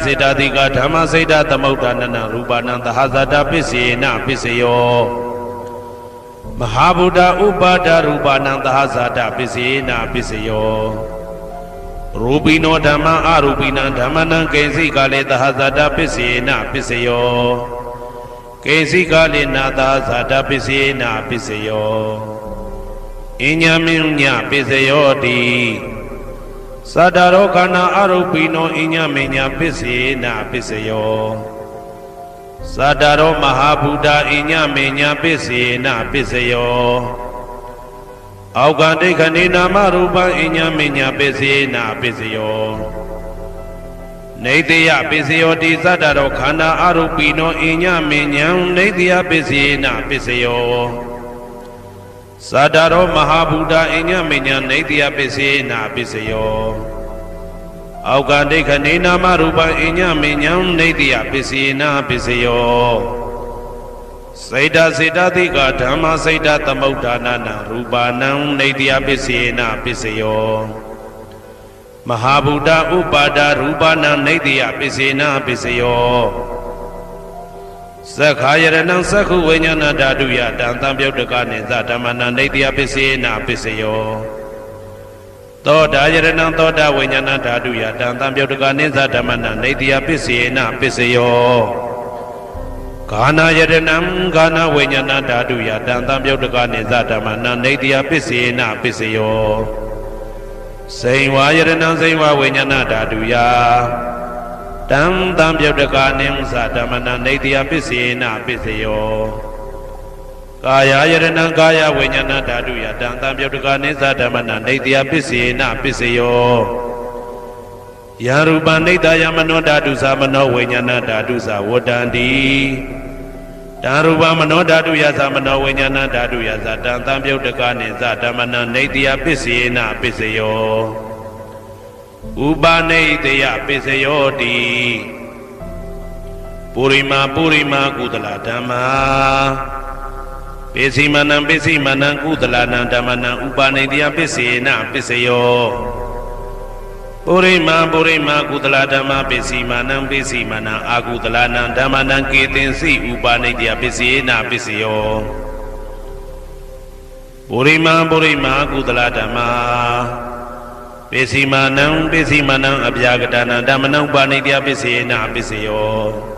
စေတသိကဓမ္မစေတသမုဋ္ဌာနနရူပနံသဟာဇာတပစ္စေနပစ္စယောမဟာဗုဒ္ဓဥပါဒရူပနံသဟာဇာတပစ္စေနပစ္စယောရူပိနောဓမ္မအရူပိနံဓမ္မနံကိဉ္စိကာလေသဟာဇာတပစ္စေနပစ္စယောကိဉ္စိကာလေနာသဟာဇာတပစ္စေနပစ္စယောအညမညပစ္စယောတိသတ္တရောခန္ဓာအရုပိနောအညမညပစ္စေနပစ္စယောသတ္တရောမဟာဗုဒ္ဓအညမညပစ္စေနပစ္စယောအောက်ကတိခဏေနာမရူပံအညမညပစ္စေနပစ္စယောနေတယပစ္စယောတိသတ္တရောခန္ဓာအရုပိနောအညမညံနေတယပစ္စေနပစ္စယောသတ္တရောမဟာဗုဒ္ဓအညမညံနေတယပစ္စေနပစ္စယော အောက်ကဒိဋ္ဌနေနာမရူပံအညမေညံနေတိယပစ္စယေနပစ္စယောစေတစေတတိကဓမ္မစေတသမုဋ္ဌာနာနရူပနံနေတိယပစ္စယေနပစ္စယောမဟာဗုဒ္ဓဥပါဒရူပနံနေတိယပစ္စယေနပစ္စယောသက္ခာယရဏံသက္ခုဝိညာဏဓာတုယတံတံပြုတ်တကနိသဓမ္မနံနေတိယပစ္စယေနပစ္စယောသောတာယရဏံသောတာဝိညာဏဓာတုယတံတံပြုတ်တကနိသဓမ္မနံနေတိယပစ္စယေနပစ္စယောဂာနာယရဏံဂာနာဝိညာဏဓာတုယတံတံပြုတ်တကနိသဓမ္မနံနေတိယပစ္စယေနပစ္စယောစိန်ဝါယရဏံစိန်ဝါဝိညာဏဓာတုယတံတံပြုတ်တကနိသဓမ္မနံနေတိယပစ္စယေနပစ္စယောကာယယရဏံကာယဝိညာဏဓာတုယတံတံပြုတ်တကနိသဓမ္မနံနေတိယပစ္စယေနပစ္စယောယရူပနိတယမနောဓာတုသမနောဝိညာဏဓာတုသဝတ္တန္တိတံရူပမနောဓာတုယသမနောဝိညာဏဓာတုယသတံတံပြုတ်တကနိသဓမ္မနံနေတိယပစ္စယေနပစ္စယောဥပနိတယပစ္စယောတိပုရိမာကုသလဓမ္မာပိစိမနံကုသလနံဓမ္မနံဥပနိတယပစ္စယေနပစ္စယောပုရိမာကုသလဓမ္မပိစိမနံအာကုသလနံဓမ္မနံကေတင်စီဥပနိတယပစ္စယေနပစ္စယောပုရိမာကုသလဓမ္မာပိစိမနံအပြာကတနံဓမ္မနံဥပနိတယပစ္စယေနပစ္စယော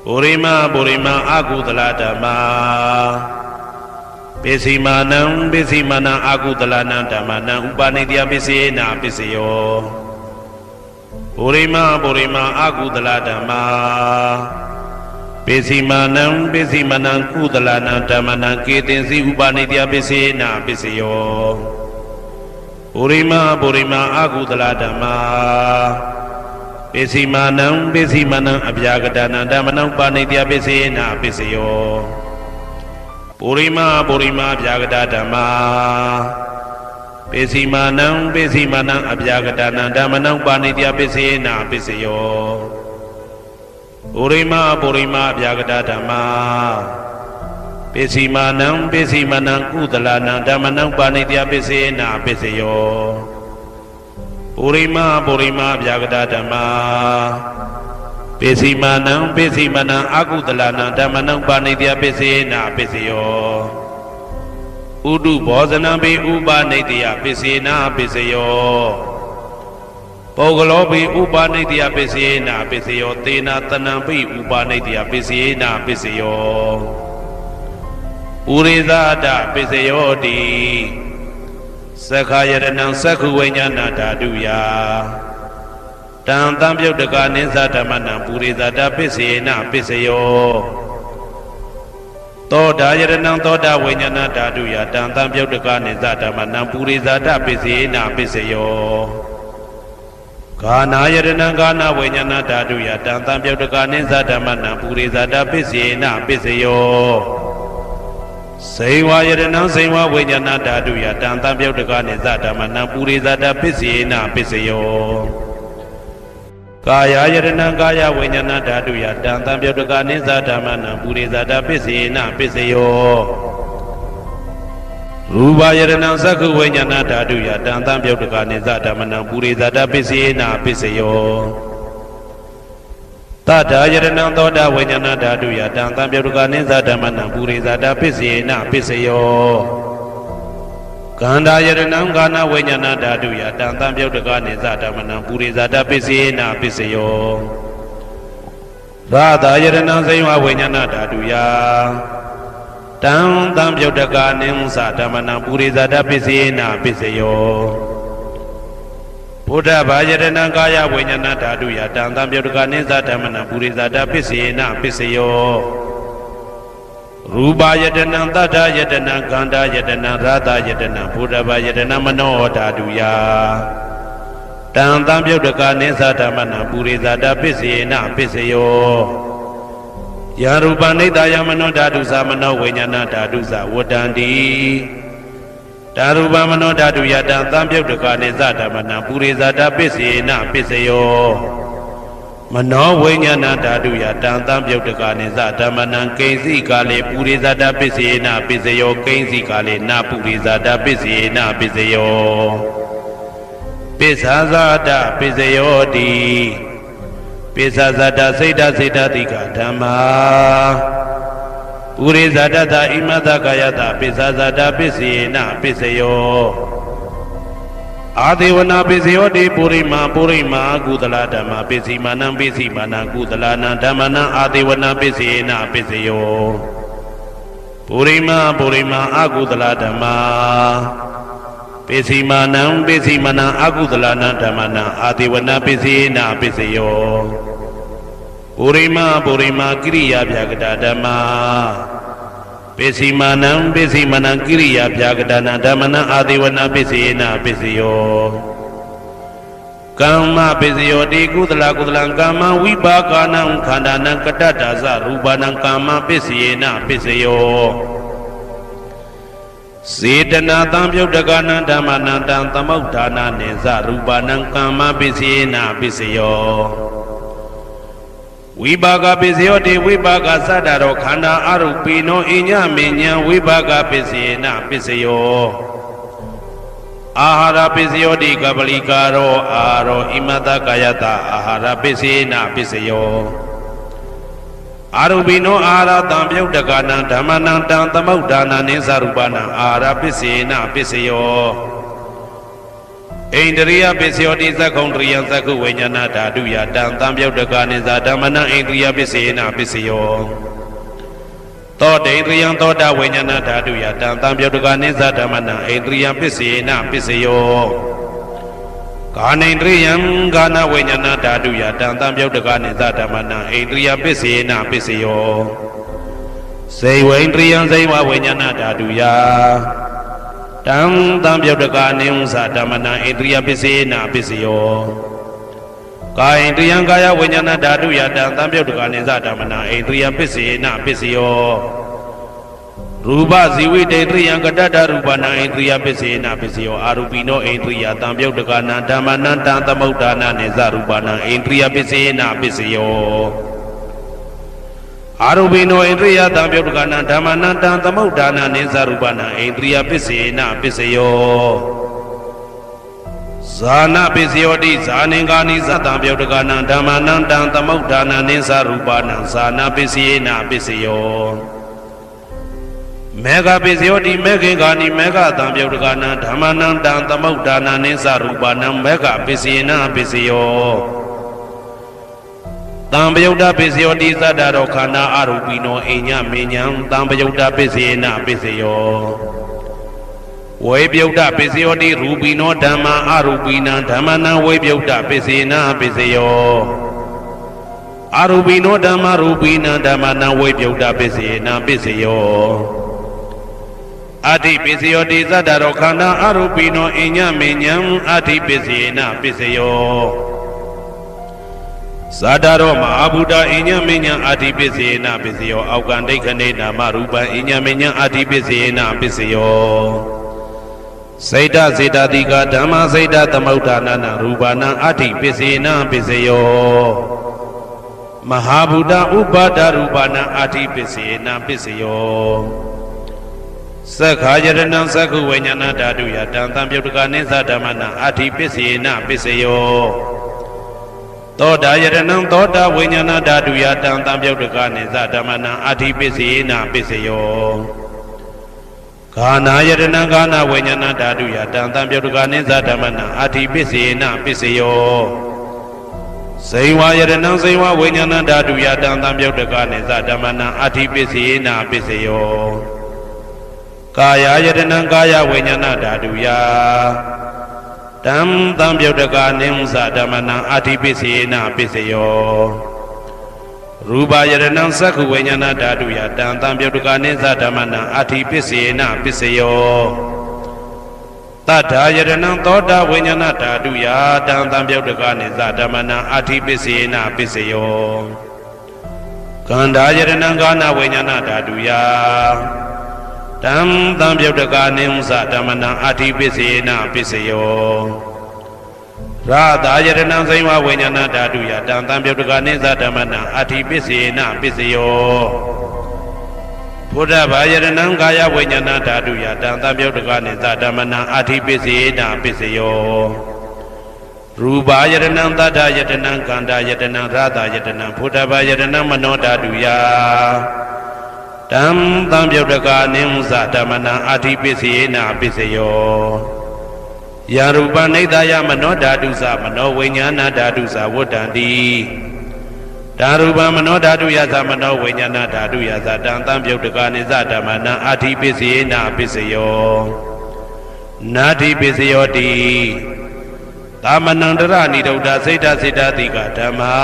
ပုရိမာအာကုသလဓမ္မာပိစိမနံအာကုသလနံဓမ္မနံဥပနိတယပစ္စယေနပစ္စယောပုရိမာအာကုသလဓမ္မာပိစိမနံကုသလနံဓမ္မနံကေတင်စီဥပနိတယပစ္စယေနပစ္စယောပုရိမာအာကုသလဓမ္မာပိစိမနံအပြာကတနံဓမ္မနံဥပနိတယပစ္စယေနပစ္စယောပုရိမာအပြာကတဓမ္မာပိစိမနံအပြာကတနံဓမ္မနံဥပနိတယပစ္စယေနပစ္စယောပုရိမာအပြာကတဓမ္မာပိစိမနံကုသလနံဓမ္မနံဥပနိတယပစ္စယေနပစ္စယောပုရိမာအပြာကတဓမ္မာပိစိမနံအာကုသလနံဓမ္မနံဥပနိတယပစ္စယေနပစ္စယောဥဒုဘောဇနံပိဥပနိတယပစ္စယေနပစ္စယောပုဂ္ဂလောပိဥပနိတယပစ္စယေနပစ္စယောသေနတနံပိဥပနိတယပစ္စယေနပစ္စယောပုရိသဒပစ္စယောတိသက္ခာယရဏံသက္ခုဝိညာဏဓာတုယတံတံပြုတ်တကနိသဓမ္မနံပုရိသဒပစ္စယေနပစ္စယောသောတာယရဏံသောတာဝိညာဏဓာတုယတံတံပြုတ်တကနိသဓမ္မနံပုရိသဒပစ္စယေနပစ္စယောဂာနာယရဏံဂာနာဝိညာဏဓာတုယတံတံပြုတ်တကနိသဓမ္မနံပုရိသဒပစ္စယေနပစ္စယောစိန်ဝါယရဏံစိန်ဝါဝိညာဏဓာတုယတံတံပြုတ်တကနိသဓမ္မနံပုရိသဒပစ္စယေနပစ္စယောကာယယရဏံကာယဝိညာဏဓာတုယတံတံပြုတ်တကနိသဓမ္မနံပုရိသဒပစ္စယေနပစ္စယောရူပယရဏံသက္ခုဝိညာဏဓာတုယတံတံပြုတ်တကနိသဓမ္မနံပုရိသဒပစ္စယေနပစ္စယောတတယရဏံသောတာဝိညာဏဓာတုယတံတံပြုတ်တကနိသဓမ္မနံပုရိသဒပစ္စယေနပစ္စယောကန္တာယရဏံကာနဝိညာဏဓာတုယတံတံပြုတ်တကနိသဓမ္မနံပုရိသဒပစ္စယေနပစ္စယောရာသယရဏံစိဝဝိညာဏဓာတုယတံတံပြုတ်တကနိသဓမ္မနံပုရိသဒပစ္စယေနပစ္စယောဘုဒ္ဓဘာယရဏံကာယဝိညာဏဓာတုယတံတံပြုတ်တကနိသဓမ္မနံပုရိသဒပစ္စယေနပစ္စယောရူပယတနံတတ္ထယတနံခန္ဓာယတနံရာသယတနံဘုဒ္ဓဘာယတနံမနောဓာတုယတံတံပြုတ်တကနိသဓမ္မနံပုရိသဒပစ္စယေနပစ္စယောယရူပနိတယမနောဓာတုသမနောဝိညာဏဓာတုသဝတ္တန္တိ တာရူပမနောဓာတုယတံသံပြုတ်တကနိသဓမ္မနံပုရိဇာတပစ္စေနပစ္စယောမနောဝိညာဏဓာတုယတံသံပြုတ်တကနိသဓမ္မနံကိဉ္စီကာလေပုရိဇာတပစ္စေနပစ္စယောကိဉ္စီကာလေနပုရိဇာတပစ္စေနပစ္စယောပိစ္ဆာဇာတပစ္စယောတိပိစ္ဆာဇာတစိတ်တစိတ်တတိကဓမ္မာပုရိဇာတသဣမတကာယတပိစ္ဆာဇာတပစ္စေနပစ္စယောအာဒေဝနာပစ္စယောတိပုရိမာကုသလဓမ္မပစ္စည်းမာနံကုသလနာဓမ္မနံအာဒေဝနာပစ္စေနပစ္စယောပုရိမာအကုသလဓမ္မာပစ္စည်းမာနံအကုသလနာဓမ္မနံအာဒေဝနာပစ္စေနပစ္စယောပုရိမာကိရိယာဗျာကတာဓမ္မာပစ္စည်းမာနံကိရိယာဗျာကတာနာဓမ္မနံအာဒေဝနာပစ္စေနပစ္စယောကမ္မပစ္စယောတိကုသလကမ္မဝိပါကနံခန္ဓာနံကတ္တဒါဇရူပနံကမ္မပစ္စေနပစ္စယောစေတနာတံပြုတ်တကနံဓမ္မနံတံသမုဋ္ဌာနာနိဇရူပနံကမ္မပစ္စေနပစ္စယောဝိပါကပစ္စယောတိဝိပါကသတ္တရောခန္ဓာအရုပိနောအညမေညံဝိပါကပစ္စေနပစ္စယောအာဟာရပစ္စယောတိကပလိကာရောအာရောဣမတကာယတအာဟာရပစ္စေနပစ္စယောအာရုပိနောအာဟာရတံပြုတ်တကနံဓမ္မနံတံသမုဋ္ဌာနာနိသရူပနံအာဟာရပစ္စေနပစ္စယောဣန္ဒရိယပစ္စယောတိသက္ကုံတရိယသက္ကုဝိညာဏဓာတုယတံသံပြုတ်တကနိသဓမ္မနံဣန္ဒရိယပစ္စေနပစ္စယောသောတေန္ဒရိယသောတာဝိညာဏဓာတုယတံသံပြုတ်တကနိသဓမ္မနံဣန္ဒရိယပစ္စေနပစ္စယောကာနိန္ဒရိယံကာနဝိညာဏဓာတုယတံသံပြုတ်တကနိသဓမ္မနံဣန္ဒရိယပစ္စေနပစ္စယောစေဝိန္ဒရိယံစေဝဝိညာဏဓာတုယတံသံပြုတ်တကနိဥ္စဓမ္မနံဣန္ဒရိယပစ္စေနပစ္စယောကာယန္တယံကာယဝိညာဏဓာတုယတံသံပြုတ်တကနိသဓမ္မနံဣန္ဒရိယပစ္စေနပစ္စယောရူပဇီဝိတေတရိယံကတ္တရူပနံဣန္ဒရိယပစ္စေနပစ္စယောအာရူပိနောဣန္ဒရိယသံပြုတ်တကနံဓမ္မနံတံသမုဋ္ဌာနာနိသရူပနံဣန္ဒရိယပစ္စေနပစ္စယောအာရူပိနောဣန္ဒရိယသံပြုတ်တကနံဓမ္မနံတံသမုဋ္ဌာနာနိသရူပနံဣန္ဒရိယပစ္စေနပစ္စယောဇာနပစ္စယောတိဇာနင်္ဂာနိသတံပြုတ်တကနံဓမ္မနံတံသမုဋ္ဌာနာနိသရူပနံဇာနပစ္စေနပစ္စယောမေဃပစ္စယောတိမေခေဂာနိမေဃတံပြုတ်တကနံဓမ္မနံတံသမုဋ္ဌာနာနိသရူပနံမေဃပစ္စေနပစ္စယောတံပယုတ်တပစ္စယောတိသတ္တရောခန္ဓာအရူပိနောအိညမေညံတံပယုတ်တပစ္စေနပစ္စယောဝေပယုတ်တပစ္စယောတိရူပိနောဓမ္မာအရူပိနံဓမ္မနံဝေပယုတ်တပစ္စေနပစ္စယောအရူပိနောဓမ္မာရူပိနံဓမ္မနံဝေပယုတ်တပစ္စေနပစ္စယောအဋ္ဌိပစ္စယောတိသတ္တရောခန္ဓာအရူပိနောအိညမေညံအဋ္ဌိပစ္စေနပစ္စယောဇာတရောမဟာဗုဒ္ဓအိညမေညံအဋ္ဌိပစ္စေနပစ္စယောအောက်ကံဒိဋ္ဌနေနာမရူပံအိညမေညံအဋ္ဌိပစ္စေနပစ္စယောစေတစေတတိကဓမ္မစေတသမုဋ္ဌာနာရူပနံအဋ္ဌိပစ္စေနပစ္စယောမဟာဗုဒ္ဓဥပါဒရူပနံအဋ္ဌိပစ္စေနပစ္စယောသက္ခာယရဏံသက္ခုဝိညာဏဓာတုယတံသံပြုတ်တကနိသဓမ္မနံအဋ္ဌိပစ္စေနပစ္စယောသောတာယရဏံသောတာဝိညာဏဓာတုယတံသံပြုတ်တကနိသဓမ္မနံအဋ္ဌိပစ္စေနပစ္စယောဂာနာယရဏံဂာနာဝိညာဏဓာတုယတံသံပြုတ်တကနိသဓမ္မနံအဋ္ဌိပစ္စေနပစ္စယောဇိဝယရဏံဇိဝဝိညာဏဓာတုယတံသံပြုတ်တကနိသဓမ္မနံအဋ္ဌိပစ္စေနပစ္စယောကာယယတနံကာယဝိညာဏဓာတုယတံသံပြုတ်တကနိဥ္စဓမ္မနံအဋ္ဌိပစ္စေနပစ္စယောရူပယတနံသက္ခုဝိညာဏဓာတုယတံသံပြုတ်တကနိသဓမ္မနံအဋ္ဌိပစ္စေနပစ္စယောတတ္ထာယတနံသောတာဝိညာဏဓာတုယတံသံပြုတ်တကနိသဓမ္မနံအဋ္ဌိပစ္စေနပစ္စယောကန္ဓာယတနံကာနဝိညာဏဓာတုယ တံသံပြုတ်တကာနိဥ္စဓမ္မနံအဋ္ဌိပစ္စေနပစ္စယောရာသာယတနံစိဝဝိညာဏဓာတုယတံသံပြုတ်တကာနိသဓမ္မနံအဋ္ဌိပစ္စေနပစ္စယောဘုဒ္ဓဘာယတနံကာယဝိညာဏဓာတုယတံသံပြုတ်တကာနိသဓမ္မနံအဋ္ဌိပစ္စေနပစ္စယောရူပါယတနံသတ္တယတနံကန္တာယတနံရာသာယတနံဘုဒ္ဓဘာယတနံမနောဓာတုယတံသံပြုတ်တကာနိဥ္စဓမ္မနံအဋ္ဌိပစ္စေနပစ္စယောယရူပနိဒာယမနောဓာတုသမနောဝိညာဏဓာတုသဝတ္တံတိဓာရူပမနောဓာတုယသမနောဝိညာဏဓာတုယသတံသံပြုတ်တကာနိသဓမ္မနံအဋ္ဌိပစ္စေနပစ္စယောနာဋ္ဌိပစ္စယောတိသမနန္တရဏိဒုဒ္ဓစိတ်တစိတ္တတိကဓမ္မာ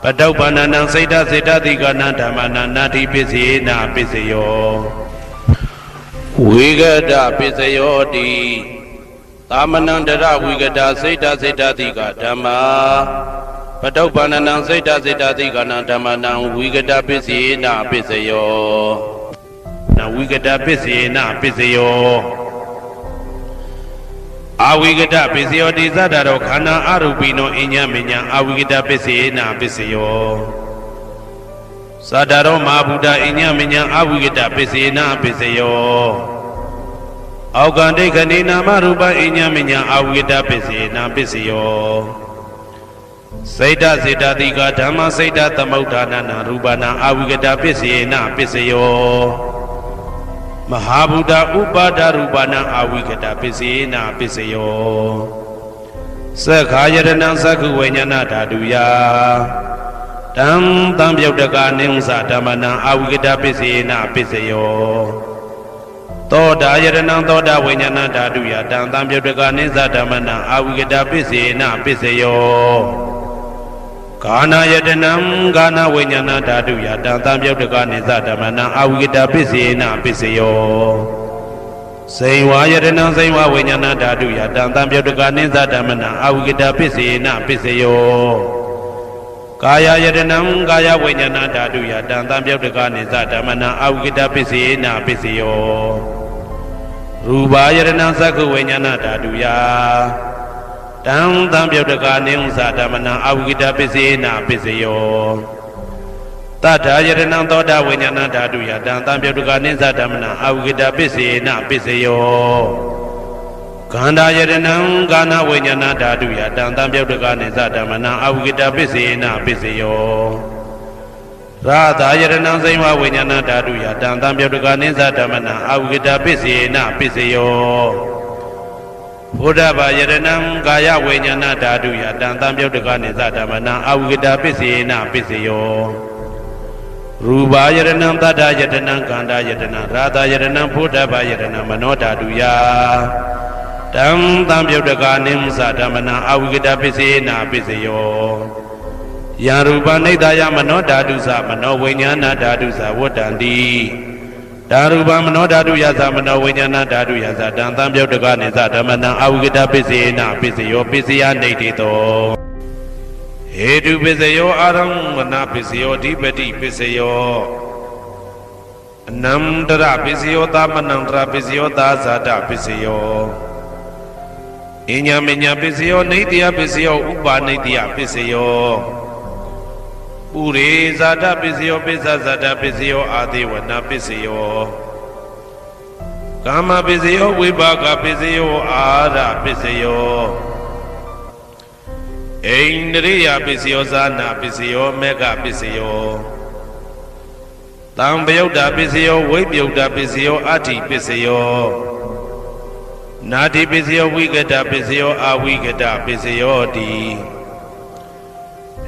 ပတုပ္ပန္နံစိတ်တစိတ္တတိကနံဓမ္မနံနာဋ္ဌိပစ္စေနပစ္စယောဝိဂဒပစ္စယောတိသမနန္တရဝိဂဒစိတ်တစိတ္တတိကဓမ္မာပတုပ္ပန္နံစိတ်တစိတ္တတိကနံဓမ္မနံဝိဂဒပစ္စေနပစ္စယောနဝိဂဒပစ္စေနပစ္စယောအဝိကတပစ္စယောတိသတ္တရောခန္ဓာအရူပိနောအညမညအဝိကတပစ္စေနပစ္စယောသတ္တရောမဟာဗုဒ္ဓအညမညအဝိကတပစ္စေနပစ္စယောအောက်ကံဒိဋ္ဌိနာမရူပအညမညအဝိကတပစ္စေနပစ္စယောစိတ်တစေတတိကဓမ္မစိတ်တသမုဋ္ဌာနနာရူပနာအဝိကတပစ္စေနပစ္စယောမဟာဗုဒ္ဓဥပါဒရူပနာအဝိကတပစ္စေနပစ္စယောသက္ခာယတနံသက္ခုဝိညာဏဓာတုယတံသံပြုတ်တကာနိဥ္စဓမ္မနံအဝိကတပစ္စေနပစ္စယောသောတာယတနံသောတာဝိညာဏဓာတုယတံသံပြုတ်တကာနိသဓမ္မနံအဝိကတပစ္စေနပစ္စယောကာနာယတနံကာနာဝိညာဏဓာတုယတံသံပြုတ်တကာနိသဓမ္မနံအဝိကတပစ္စေနပစ္စယောစိဝါယတနံစိဝဝိညာဏဓာတုယတံသံပြုတ်တကာနိသဓမ္မနံအဝိကတပစ္စေနပစ္စယောကာယယတနံကာယဝိညာဏဓာတုယတံသံပြုတ်တကာနိသဓမ္မနံအဝိကတပစ္စေနပစ္စယောရူပါယတနံသက္ခဝိညာဏဓာတုယတံသံပြုတ်တကာနိဥ္စဓမ္မနံအဝိကတပစ္စေနပစ္စယောတတ္ထာယတနံသောတာဝိညာဏဓာတုယတံသံပြုတ်တကာနိသဓမ္မနံအဝိကတပစ္စေနပစ္စယောခန္ဓာယတနံကာနဝိညာဏဓာတုယတံသံပြုတ်တကာနိသဓမ္မနံအဝိကတပစ္စေနပစ္စယောရာသာယတနံစိဝဝိညာဏဓာတုယတံသံပြုတ်တကာနိသဓမ္မနံအဝိကတပစ္စေနပစ္စယောဘုဒ္ဓဘာယတနံကာယဝိညာဏဓာတုယတံသံပြုတ်တကာနိသဓမ္မနံအဝိကတပစ္စေနပစ္စယောရူပါယတနံသတ္တယတနံကန္တာယတနံရာသာယတနံဘုဒ္ဓဘာယတနံမနောဓာတုယတံသံပြုတ်တကာနိဥ္စဓမ္မနံအဝိကတပစ္စေနပစ္စယောယရူပနိဒာယမနောဓာတုသမနောဝိညာဏဓာတုသဝတ္တံတိဓာရူပမနောဓာတုယသမနောဝိညာဏဓာတုယသတံသံပြုတ်တကာနိသဓမ္မနံအဝိကတပစ္စေနပစ္စယောပစ္စယနေတိတောဟေတုပစ္စယောအာရမဏပစ္စယောဓိပတိပစ္စယောအနန္တရပစ္စယောသမနန္တရပစ္စယောသာဇာတပစ္စယောအညမညပစ္စယောနေတိယပစ္စယောဥပါနေတိယပစ္စယောပုရိဇာတပစ္စယောပိစ္ဆဇာတပစ္စယောအာသေဝနာပစ္စယောကာမပစ္စယောဝိပါကပစ္စယောအာရပစ္စယောအိန္ဒြိယပစ္စယောဇာနာပစ္စယောမေဃပစ္စယောတံပယုတ်တာပစ္စယောဝိပယုတ်တာပစ္စယောအဋ္ဌိပစ္စယောနာတိပစ္စယောဝိကတပစ္စယောအဝိကတပစ္စယောတိ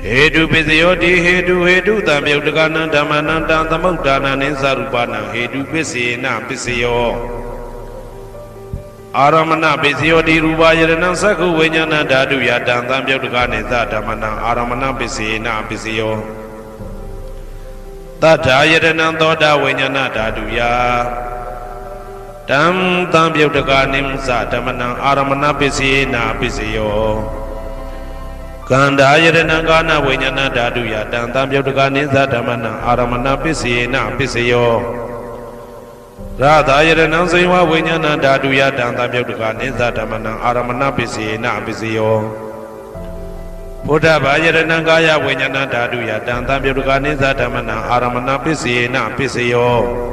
ဟေတုပစ္စယောတိဟေတုတံပယုတ်တကနံဓမ္မနံတံသမုဋ္ဌာနံနိသရူပနံဟေတုပစ္စေနပစ္စယောအာရမဏပစ္စယောတိရူပယတနံသက္ခုဝိညာဏဓာတုယတံသံပယုတ်တကနိသဓမ္မနံအာရမဏပစ္စေနပစ္စယောတတ္ထာယတနံသောတာဝိညာဏဓာတုယတံသံပယုတ်တကနိသဓမ္မနံအာရမဏပစ္စေနပစ္စယောကန္တာယတနံကာနဝိညာဏဓာတုယတံသံပယုတ်တကနိသဓမ္မနံအာရမဏပစ္စေနပစ္စယော Radha Yadana Seva Vinyana Daduya Danta Bhyutka Nisa Dhamana Aramana Pisina Pisiyo Buddha Vajrana Gaya Vinyana Daduya Danta Bhyutka Nisa Dhamana Aramana Pisina Pisiyo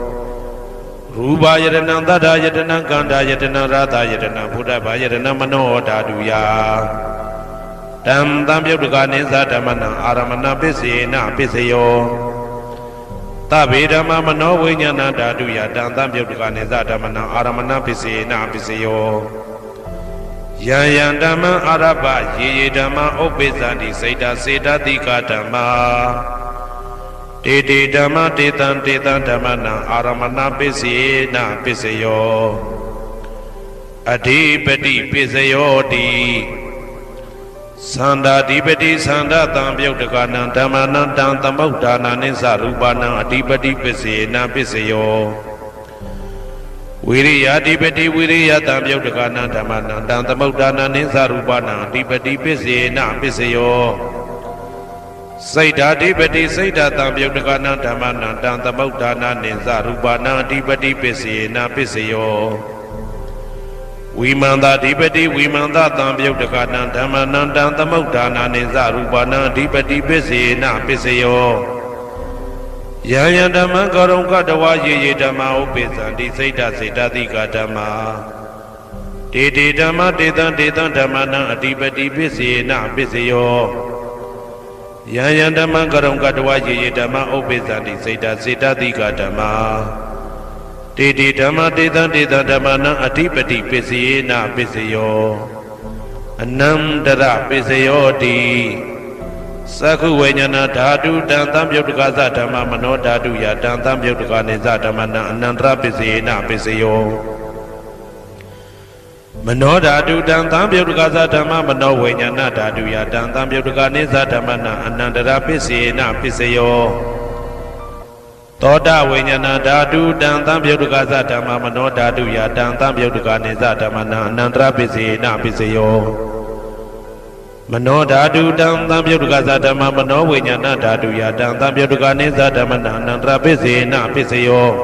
Ruba Yadana Dada Yadana Ganda Yadana Radha Yadana Buddha Vajrana Mano Daduya Danta Bhyutka Nisa Dhamana Aramana Pisina Pisiyo Tabi Dhamma Mano Vinyana Daduya Danta Bhyutka Nisa Dhamana Aramana Pisina Pisiyo Yan Dhamma Araba Ye Dhamma Obizandi Saita Seta Dika Dhamma Dede Dhamma Detan Detan Dhamana Aramana Pisina Pisiyo Adipati Pisiyo Di Sanda Dipati Sanda Tambhyutka Dhamana Danta Mauddhana Nisa Rupana Adipati Pisina Pisiyo Viriya Dipati Viriya Tambhyutka Dhamana Danta Mauddhana Nisa Rupana Adipati Pisina Pisiyo Saita Dipati Saita Tambhyutka Dhamana Danta Mauddhana Nisa Rupana Adipati Pisina Pisiyo Vimanda Dipati Vimanda Tambhyutka Dhamana Danta Mauddhana Nisa Rupana Adipati Pisina Pisiyo Yaya Dhamma Karunka Dawa Ye Dhamma Upizandi Saita Saita Dika Dhamma Dede Dhamma Detan Detan Dhamana Adipati Pisina Pisiyo Yaya Dhamma Karunka Dawa Ye Dhamma Upizandi Saita Saita Dika Dhamma Dede Dhamma Detan Detan Dhamana Adipati Pisina Pisiyo Anandara Pisiyo Di Sakhu Vinyana Dhatu Danta Bhyutka Dhamma Mano Dhaduya Danta Bhyutka Nisa Dhamana Anandra Pisina Pisiyo Mano Dhatu Danta Bhyutka Dhamma Mano Vinyana Dhaduya Danta Bhyutka Nisa Dhamana Anandra Pisina Pisiyo Toda Vinyana Dhatu Danta Bhyutka Dhamma Mano Dhaduya Danta Bhyutka Nisa Dhamana Anandra Pisina Pisiyo Mano Dhatu Danta Bhyutka Dhamma Mano Vinyana Dhaduya Danta Bhyutka Nisa Dhamana Anandra Pisina Pisiyo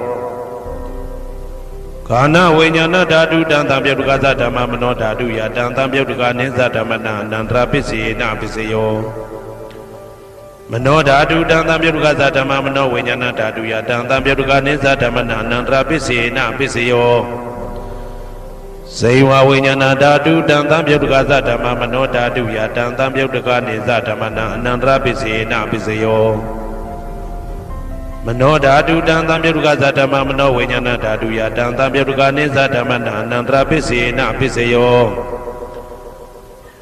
Kana Vinyana Dhatu Danta Bhyutka Dhamma Mano Dhaduya Danta Bhyutka Nisa Dhamana Anandra Pisina Pisiyo Mano Dhatu Danta Bhyutka Dhamma Mano Vinyana Dhaduya Danta Bhyutka Nisa Dhamana Anandra Pisina Pisiyo Seiwa Vinyana Dhatu Danta Bhyutka Dhamma Mano Dhaduya Danta Bhyutka Nisa Dhamana Anandra Pisina Pisiyo Mano Dhatu Danta Bhyutka Dhamma Mano Vinyana Dhaduya Danta Bhyutka Nisa Dhamana Anandra Pisina Pisiyo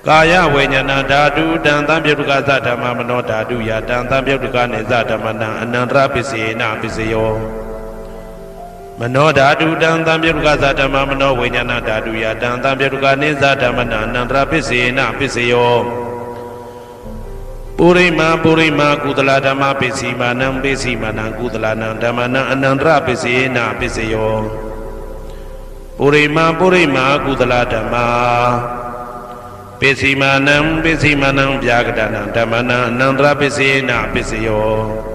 Kaya Vinyana Dhatu Danta Bhyutka Dhamma Mano Dhaduya Danta Bhyutka Nisa Dhamana Anandra Pisina Pisiyo Mano Dhatu Danta Bhyutka Dhamma Mano Vinyana Dhaduya Danta Bhyutka Nisa Dhamana Anandra Pisina Pisiyo Purima Purima Kudala Dhamma Pisimanam Pisimanam Kudalanam Dhammana Anandra Pisina Pisiyo Purima Purima Kudala Dhamma Pisimanam Pisimanam Vyagadanam Dhammana Anandra Pisina Pisiyo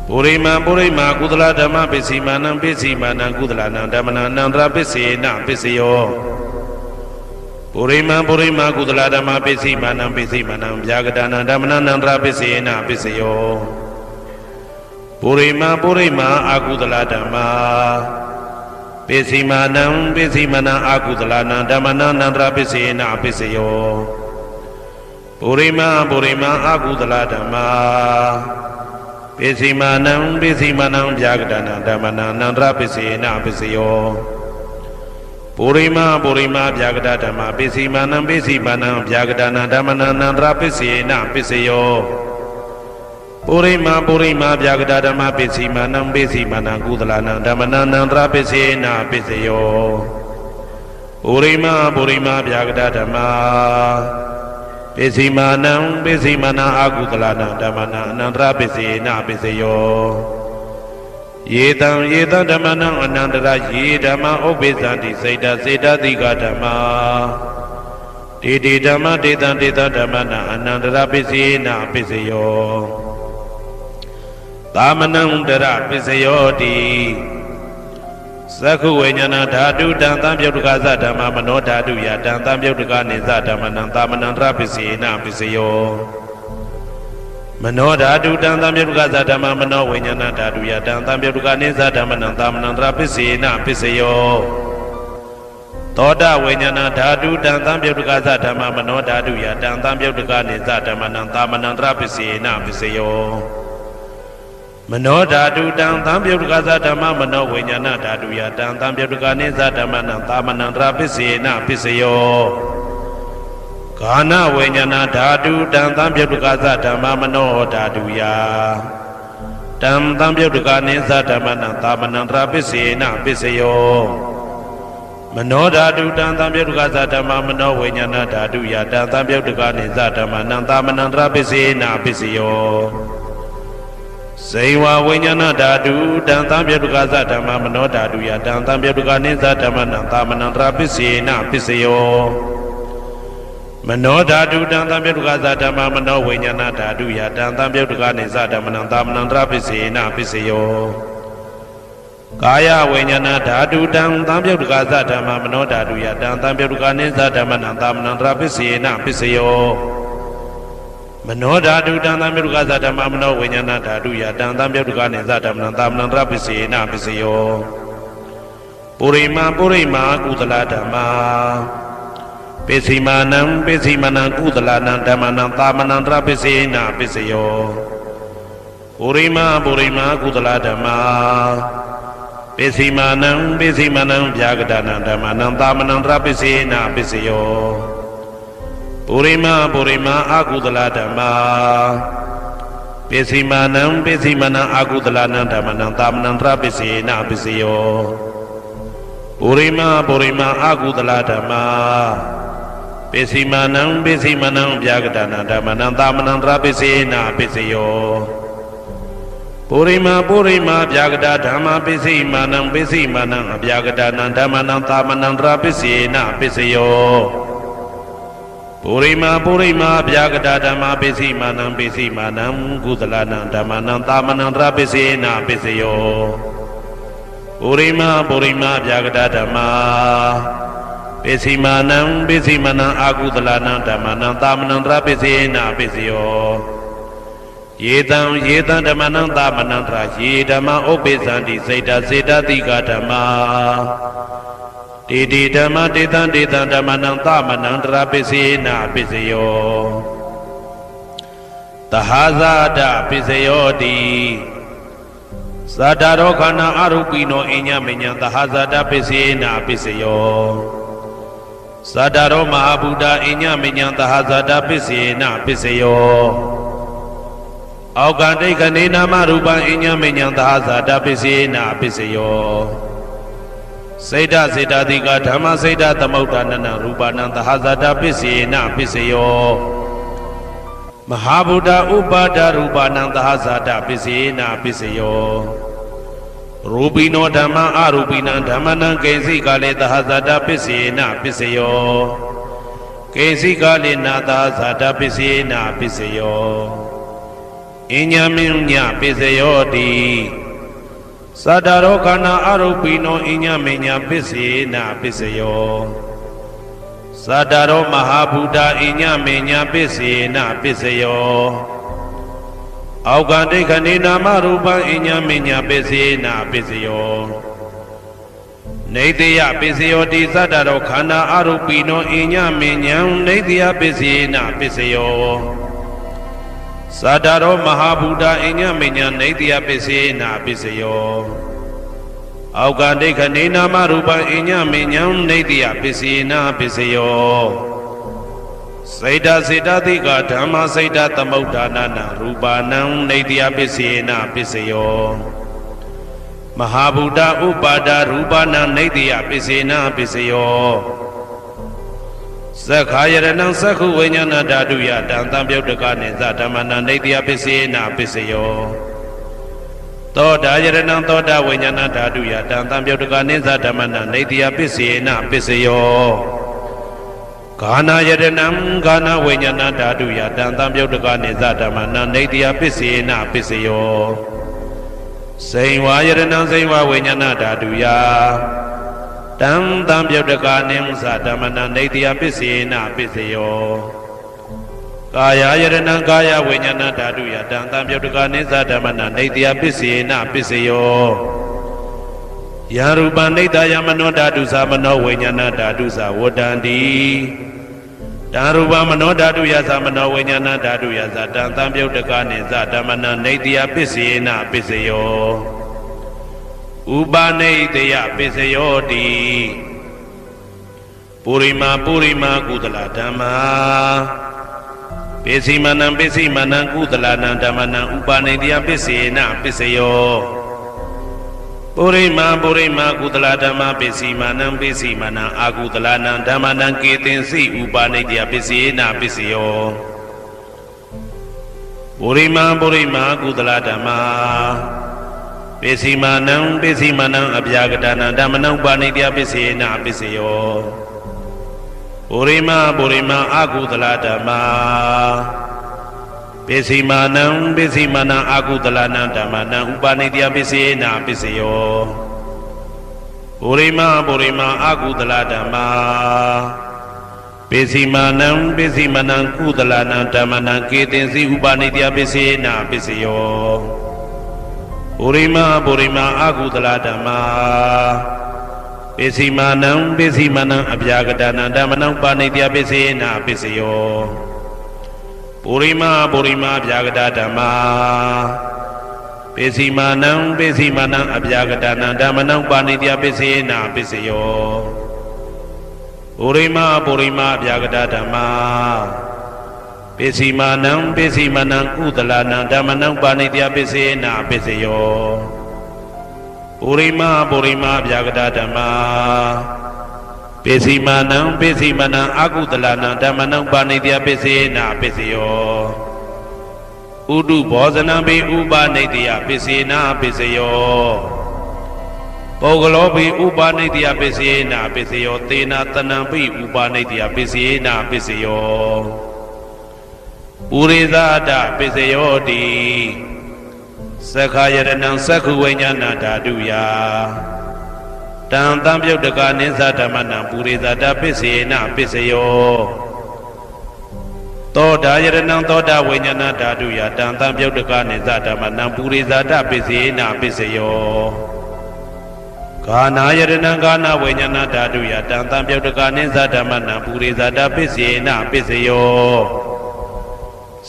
Purima Purima Kudala Dhamma Pisimanam Pisimanam Kudalanam Dhammana Anandra Pisina Pisiyo Purima Purima Kudala Dhamma Pisimanam Pisimanam Vyagadanam Dhammana Anandra Pisina Pisiyo Purima Purima Akudala Dhamma Pisimanam Pisimanam Akudalanam Dhammana Anandra Pisina Pisiyo Purima Purima Akudala Dhamma Pisimanam Pisimanam Vyagadanam Dhammana Anandra Pisina Pisiyo Purima Purima Vyagada Dhamma Pisimanam Pisimanam Vyagadanam Dhammana Anandra Pisina Pisiyo Purima Purima Vyagada Dhamma Pisimanam Pisimanam Kudalanam Dhammana Anandra Pisina Pisiyo Purima Purima Vyagada Dhamma Pisimanam Pisimanam Akudalanam Dhammana Anandra Pisina Pisiyo Yetam Yetam Dhammanam Anandra Ye Dhamma Obizandi Saita Saita Dika Dhamma Dede Dhamma Detan Detan Dhammana Anandra Pisina Pisiyo Dhamanam Dara Pisiyo Di Zakhu Venyana Dhatu Dantam Yodukaza Dhamma Mano Dhatu Yadantam Yodukaniza Dhammanam Tamanandra Pisina Pisayo Mano Dhatu Dantam Yodukaza Dhamma Mano Venyana Dhatu Yadantam Yodukaniza Dhammanam Tamanandra Pisina Pisayo Toda Venyana Dhatu Dantam Yodukaza Dhamma Mano Dhatu Yadantam Yodukaniza Dhammanam Tamanandra Pisina Pisayo Mano Dhatu Dantam Yodukaza Dhamma Mano Venyana Dhatu Yadantam Yodukaniza Dhammanam Tamanandra Pisina Pisayo Kana Venyana Dhatu Dantam Yodukaza Dhamma Mano Dhatu Yadantam Yodukaniza Dhammanam Tamanandra Pisina Pisayo Mano Dhatu Dantam Yodukaza Dhamma Mano Venyana Dhatu Yadantam Yodukaniza Dhammanam Tamanandra Pisina Pisayo Seiwa Venyana Dhatu Dantam Yodukaza Dhamma Mano Dhatu Yadantam Yodukaniza Dhammanam Tamanandra Pisina Pisayo Mano Dhatu Dantam Yodukaza Dhamma Mano Venyana Dhatu Yadantam Yodukaniza Dhammanam Tamanandra Pisina Pisayo Kaya Venyana Dhatu Dantam Yodukaza Dhamma Mano Dhatu Yadantam Yodukaniza Dhammanam Tamanandra Pisina Pisayo Mano Dhatu Dantam Yodukaza Dhamma Mano Venyana Dhatu Yadantam Yodukaniza Dhammanam Tamanandra Pisina Pisayo Purima Purima Kudala Dhamma Pesimanam Pesimanam Kudalanam Dhammanam Tamanandra Pisina Pisayo Purima Purima Kudala Dhamma Pesimanam Pesimanam Vyagadanam Dhammanam Tamanandra Pisina Pisayo Purima Purima Akudala Dhamma Pesimanam Pesimanam Akudalanam Dhammanam Tamanandra Pisina Pisayo Purima Purima Akudala Dhamma Pesimanam Pesimanam Vyagadanam Dhammanam Tamanandra Pisina Pisayo Purima Purima Vyagada Dhamma Pesimanam Pesimanam Vyagadanam Dhammanam Tamanandra Pisina Pisayo Purima Purima Vyagada Dhamma Pesimanam Pesimanam Kudalanam Dhammanam Tamanandra Pisina Pisayo Purima Purima Vyagada Dhamma Pesimanam Pesimanam Akudalanam Dhammanam Tamanandra Pisina Pisayo Yedam Yedam Dhammanam Tamanandra Yedama Opesanti Seda Seda Tika Dhamma Didi Dhamma Didan Didan Dhammanam Tamanandra Pisina Pisayo Tahazada Pisayo Di Sadaro Kana Arupino Inya Minya Tahazada Pisina Pisayo Sadaro Mahabuddha Inya Minya Tahazada Pisina Pisayo Augante Kanina Marupa Inya Minya Tahazada Pisina Pisayo Seda Seda Dika Dhamma Seda Tamautanana Rupanam Tahazada Pisina Pisayo Mahabuddha Upada Rupanam Tahazada Pisina Pisayo Rupino Dhamma Arupinam Dhammanam Kesi Kale Tahazada Pisina Pisayo Kesi Kale Na Tahazada Pisina Pisayo Inya Minya Pisayo Di Sadaro Kana Arupino Inya Minya Pisina Pisayo Sadaro Mahabuddha Inya Minya Pisina Pisayo Augante Kanina Marupa Inya Minya Pisina Pisayo Nidya Pisayo Di Sadaro Kana Arupino Inya Minya Nidya Pisina Pisayo Sadaro Mahabuddha Inya Minya Nidya Pisina Pisayo Augante Kanina Marupa Inya Minya Nidya Pisina Pisayo Seda Seda Dika Dhamma Seda Tamautanana Rupanam Nidya Pisina Pisayo Mahabuddha Upada Rupanam Nidya Pisina Pisayo Sakhayaranam Sakhu Venyana Dhatu Yadantam Yodukaniza Dhammanam Nidya Pisina Pisayo Toda Yaranam Toda Venyana Dhatu Yadantam Yodukaniza Dhammanam Nidya Pisina Pisayo Kana Yaranam Kana Venyana Dhatu Yadantam Yodukaniza Dhammanam Nidya Pisina Pisayo စိန်ဝါယရဏံစိန်ဝါဝိညာဏဓာတုယတံတံပြုတ်တကာနိသဓမ္မနံနေတယပစ္စေနပစ္စယောကာယယရဏံကာယဝိညာဏဓာတုယတံတံပြုတ်တကာနိသဓမ္မနံနေတယပစ္စေနပစ္စယောယရူပနိတယမနောဓာတုသမနောဝိညာဏဓာတုသဝတ္တံတိတံရူပမနောဓာတုယသမနောဝိညာဏဓာတုယသတံတံပြုတ်တကာနိသဓမ္မနံနေတယပစ္စေနပစ္စယောဥပနိတယပစ္စယောတိပုရိမာကုသလဓမ္မာပိစိမနံကုသလနံဓမ္မနံဥပနိတယပစ္စေနပစ္စယောပုရိမာကုသလဓမ္မာပိစိမနံအာကုသလနံဓမ္မနံကေသင်္စိဥပနိတယပစ္စေနပစ္စယောပုရိမာကုသလဓမ္မာပိစိမနံအဗျာကတနံဓမ္မနံဥပနိတယပစ္စေနပစ္စယောပုရိမာအာကုသလဓမ္မာပိစိမနံအာကုသလနံဓမ္မနံဥပနိတယပစ္စေနပစ္စယောပုရိမာအာကုသလဓမ္မာပိစိမနံကုသလနံဓမ္မနံကေသင်္စိဥပနိတယပစ္စေနပစ္စယောပုရိမာအာကုသလဓမ္မာပိစိမနံအဗျာကတနံဓမ္မနံပါဏိတယပစ္စေနပစ္စယောပုရိမာအဗျာကတဓမ္မာပိစိမနံအဗျာကတနံဓမ္မနံပါဏိတယပစ္စေနပစ္စယောပုရိမာအဗျာကတဓမ္မာပိစိမနံကုသလနံဓမ္မနံပါဏိတယပစ္စေနပစ္စယောပုရိမာအဗျာကတဓမ္မာပိစိမနံအာကုသလနံဓမ္မနံပါဏိတယပစ္စေနပစ္စယောဥဒုဘောဇနံပိဥပနိတယပစ္စေနပစ္စယောပုဂ္ဂလောပိဥပနိတယပစ္စေနပစ္စယောသေနတနံပိဥပနိတယပစ္စေနပစ္စယောပုရိသဒပစ္စယောတိသက္ခာယရဏံသက္ခုဝိညာဏဓာတုယတံတံပြုတ်တကာနိသဓမ္မနံပုရိသဒပစ္စေနပစ္စယောသောတာယရဏံသောတာဝိညာဏဓာတုယတံတံပြုတ်တကာနိသဓမ္မနံပုရိသဒပစ္စေနပစ္စယောဂာနာယရဏံဂာနာဝိညာဏဓာတုယတံတံပြုတ်တကာနိသဓမ္မနံပုရိသဒပစ္စေနပစ္စယော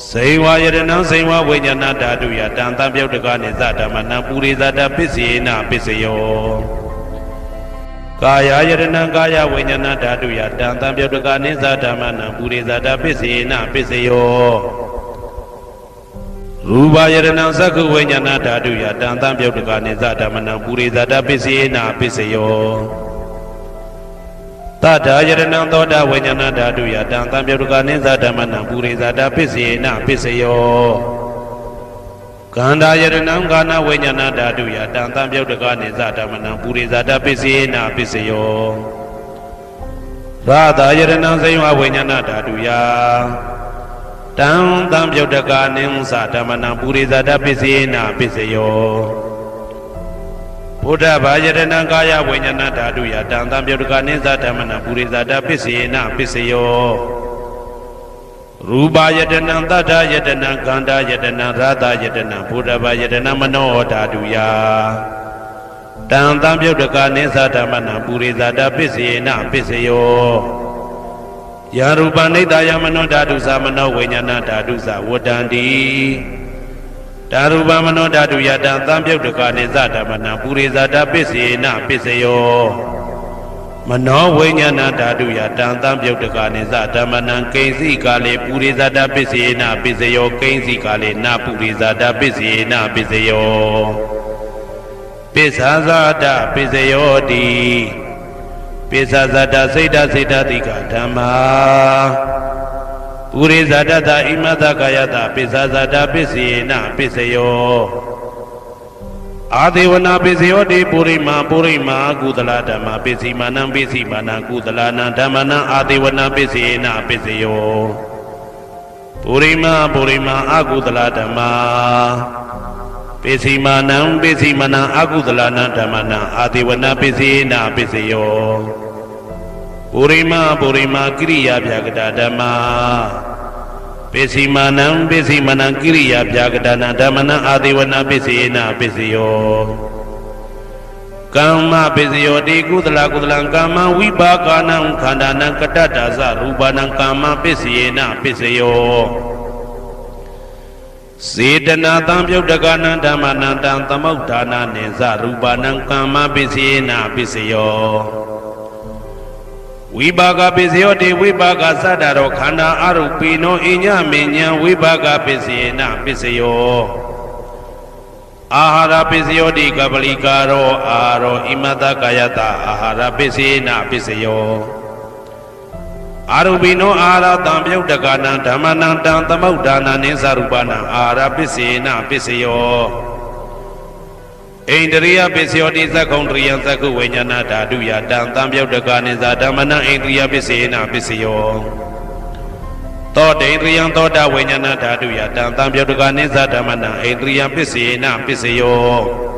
စိန်ဝါယရဏံစိန်ဝါဝိညာဏဓာတုယတံတံပြုတ်တကာနိသဓမ္မနံပုရိသဒပစ္စေနပစ္စယောကာယယရဏံကာယဝိညာဏဓာတုယတံတံပြုတ်တကာနိသဓမ္မနံပုရိသဒပစ္စေနပစ္စယောရူပယရဏံသက္ခုဝိညာဏဓာတုယတံတံပြုတ်တကာနိသဓမ္မနံပုရိသဒပစ္စေနပစ္စယောသတ္တာယရဏံသောတာဝိညာဏဓာတုယတံတံပြုတ်တကာနိသဓမ္မနံပုရိသဒပစ္စေနပစ္စယောကန္တာယရဏံဂာနာဝိညာဏဓာတုယတံတံပြုတ်တကာနိသဓမ္မနံပုရိသဒပစ္စေနပစ္စယောရာသာယရဏံစိဝဝိညာဏဓာတုယတံတံပြုတ်တကာနိသဓမ္မနံပုရိသဒပစ္စေနပစ္စယောဘုဒ္ဓဘာယရဏံကာယဝိညာဏဓာတုယတံတံပြုတ်တကာနိသဓမ္မနံပုရိသဒပစ္စေနပစ္စယောရူပယတနံသတ္တယတနံကန္တာယတနံရာသယတနံဘုဒ္ဓဘာယတနံမနောဓာတုယတံတံပြုတ်တကာနိသဓမ္မနံပုရိသဒပစ္စေနပစ္စယောယာရူပနိတယမနောဓာတုသမနောဝိညာဏဓာတုသဝတ္တံတိဓာရူပမနောဓာတုယတံတံပြုတ်တကာနိသဓမ္မနံပုရိသဒပစ္စေနပစ္စယောမနောဝိညာဏဓာတုယတံတံပြုတ်တကာနိသဓမ္မနံကိဉ္စီကာလေပုရိသဒပစ္စေနပစ္စယောကိဉ္စီကာလေနပုရိသဒပစ္စေနပစ္စယောပိစ္ဆာဇာတပစ္စယောတိပိစ္ဆာဇာတစိတ်တတိကဓမ္မာပုရိသဒတဣမတကာယတပိစ္ဆာဇာတပစ္စေနပစ္စယောအာဒေဝနာပိစယောတိပုရိမာကုသလဓမ္မပိစိမာနံကုသလနံဓမ္မနံအာဒေဝနာပိစေနပိစယောပုရိမာအကုသလဓမ္မပ ပိစီမာနံပိစီမနံအကုသလနာဓမ္မနံအာတိဝနပိစီနာပိစယောပုရိမကိရိယာဗျာကတာဓမ္မာပိစီမာနံပိစီမနံကိရိယာဗျာကတာနာဓမ္မနံအာတိဝနပိစီနာပိစယောကမ္မပိစယောတိကုသလကမ္မဝိပါကနံခန္ဓာနံကတ္တတာသရူပနံကမ္မပိစီနာပိစယောစေတနာတံပြုတ်တကနံဓမ္မနံတံသမုဋ္ဌာနာနိသရူပနံကမ္မပိစီနာပိစယောဝိပါကပိစယောတိဝိပါကသတ္တရောခန္ဓာအရုပိနောအညမေညံဝိပါကပိစီနာပိစယောအာဟာရပိစယောတိကပလိကာရောအာရောဣမတကာယတအာဟာရပိစီနာပိစယောအာရုပိနောအာရတံပြုတ်တကနံဓမ္မနံတံသမုဋ္ဌာနာနိသရူပနံအာရပိစေနပိစယောဣန္ဒရိယပိစယောတိသက္ကုံတရိယသက္ကုဝိညာဏဓာတုယတံတံပြုတ်တကနိသဓမ္မနံဣန္ဒရိယပိစေနပိစယောသောတေန္ဒရိယသောတာဝိညာဏဓာတုယတံတံပြုတ်တကနိသဓမ္မနံဣန္ဒရိယပိစေနပိစယော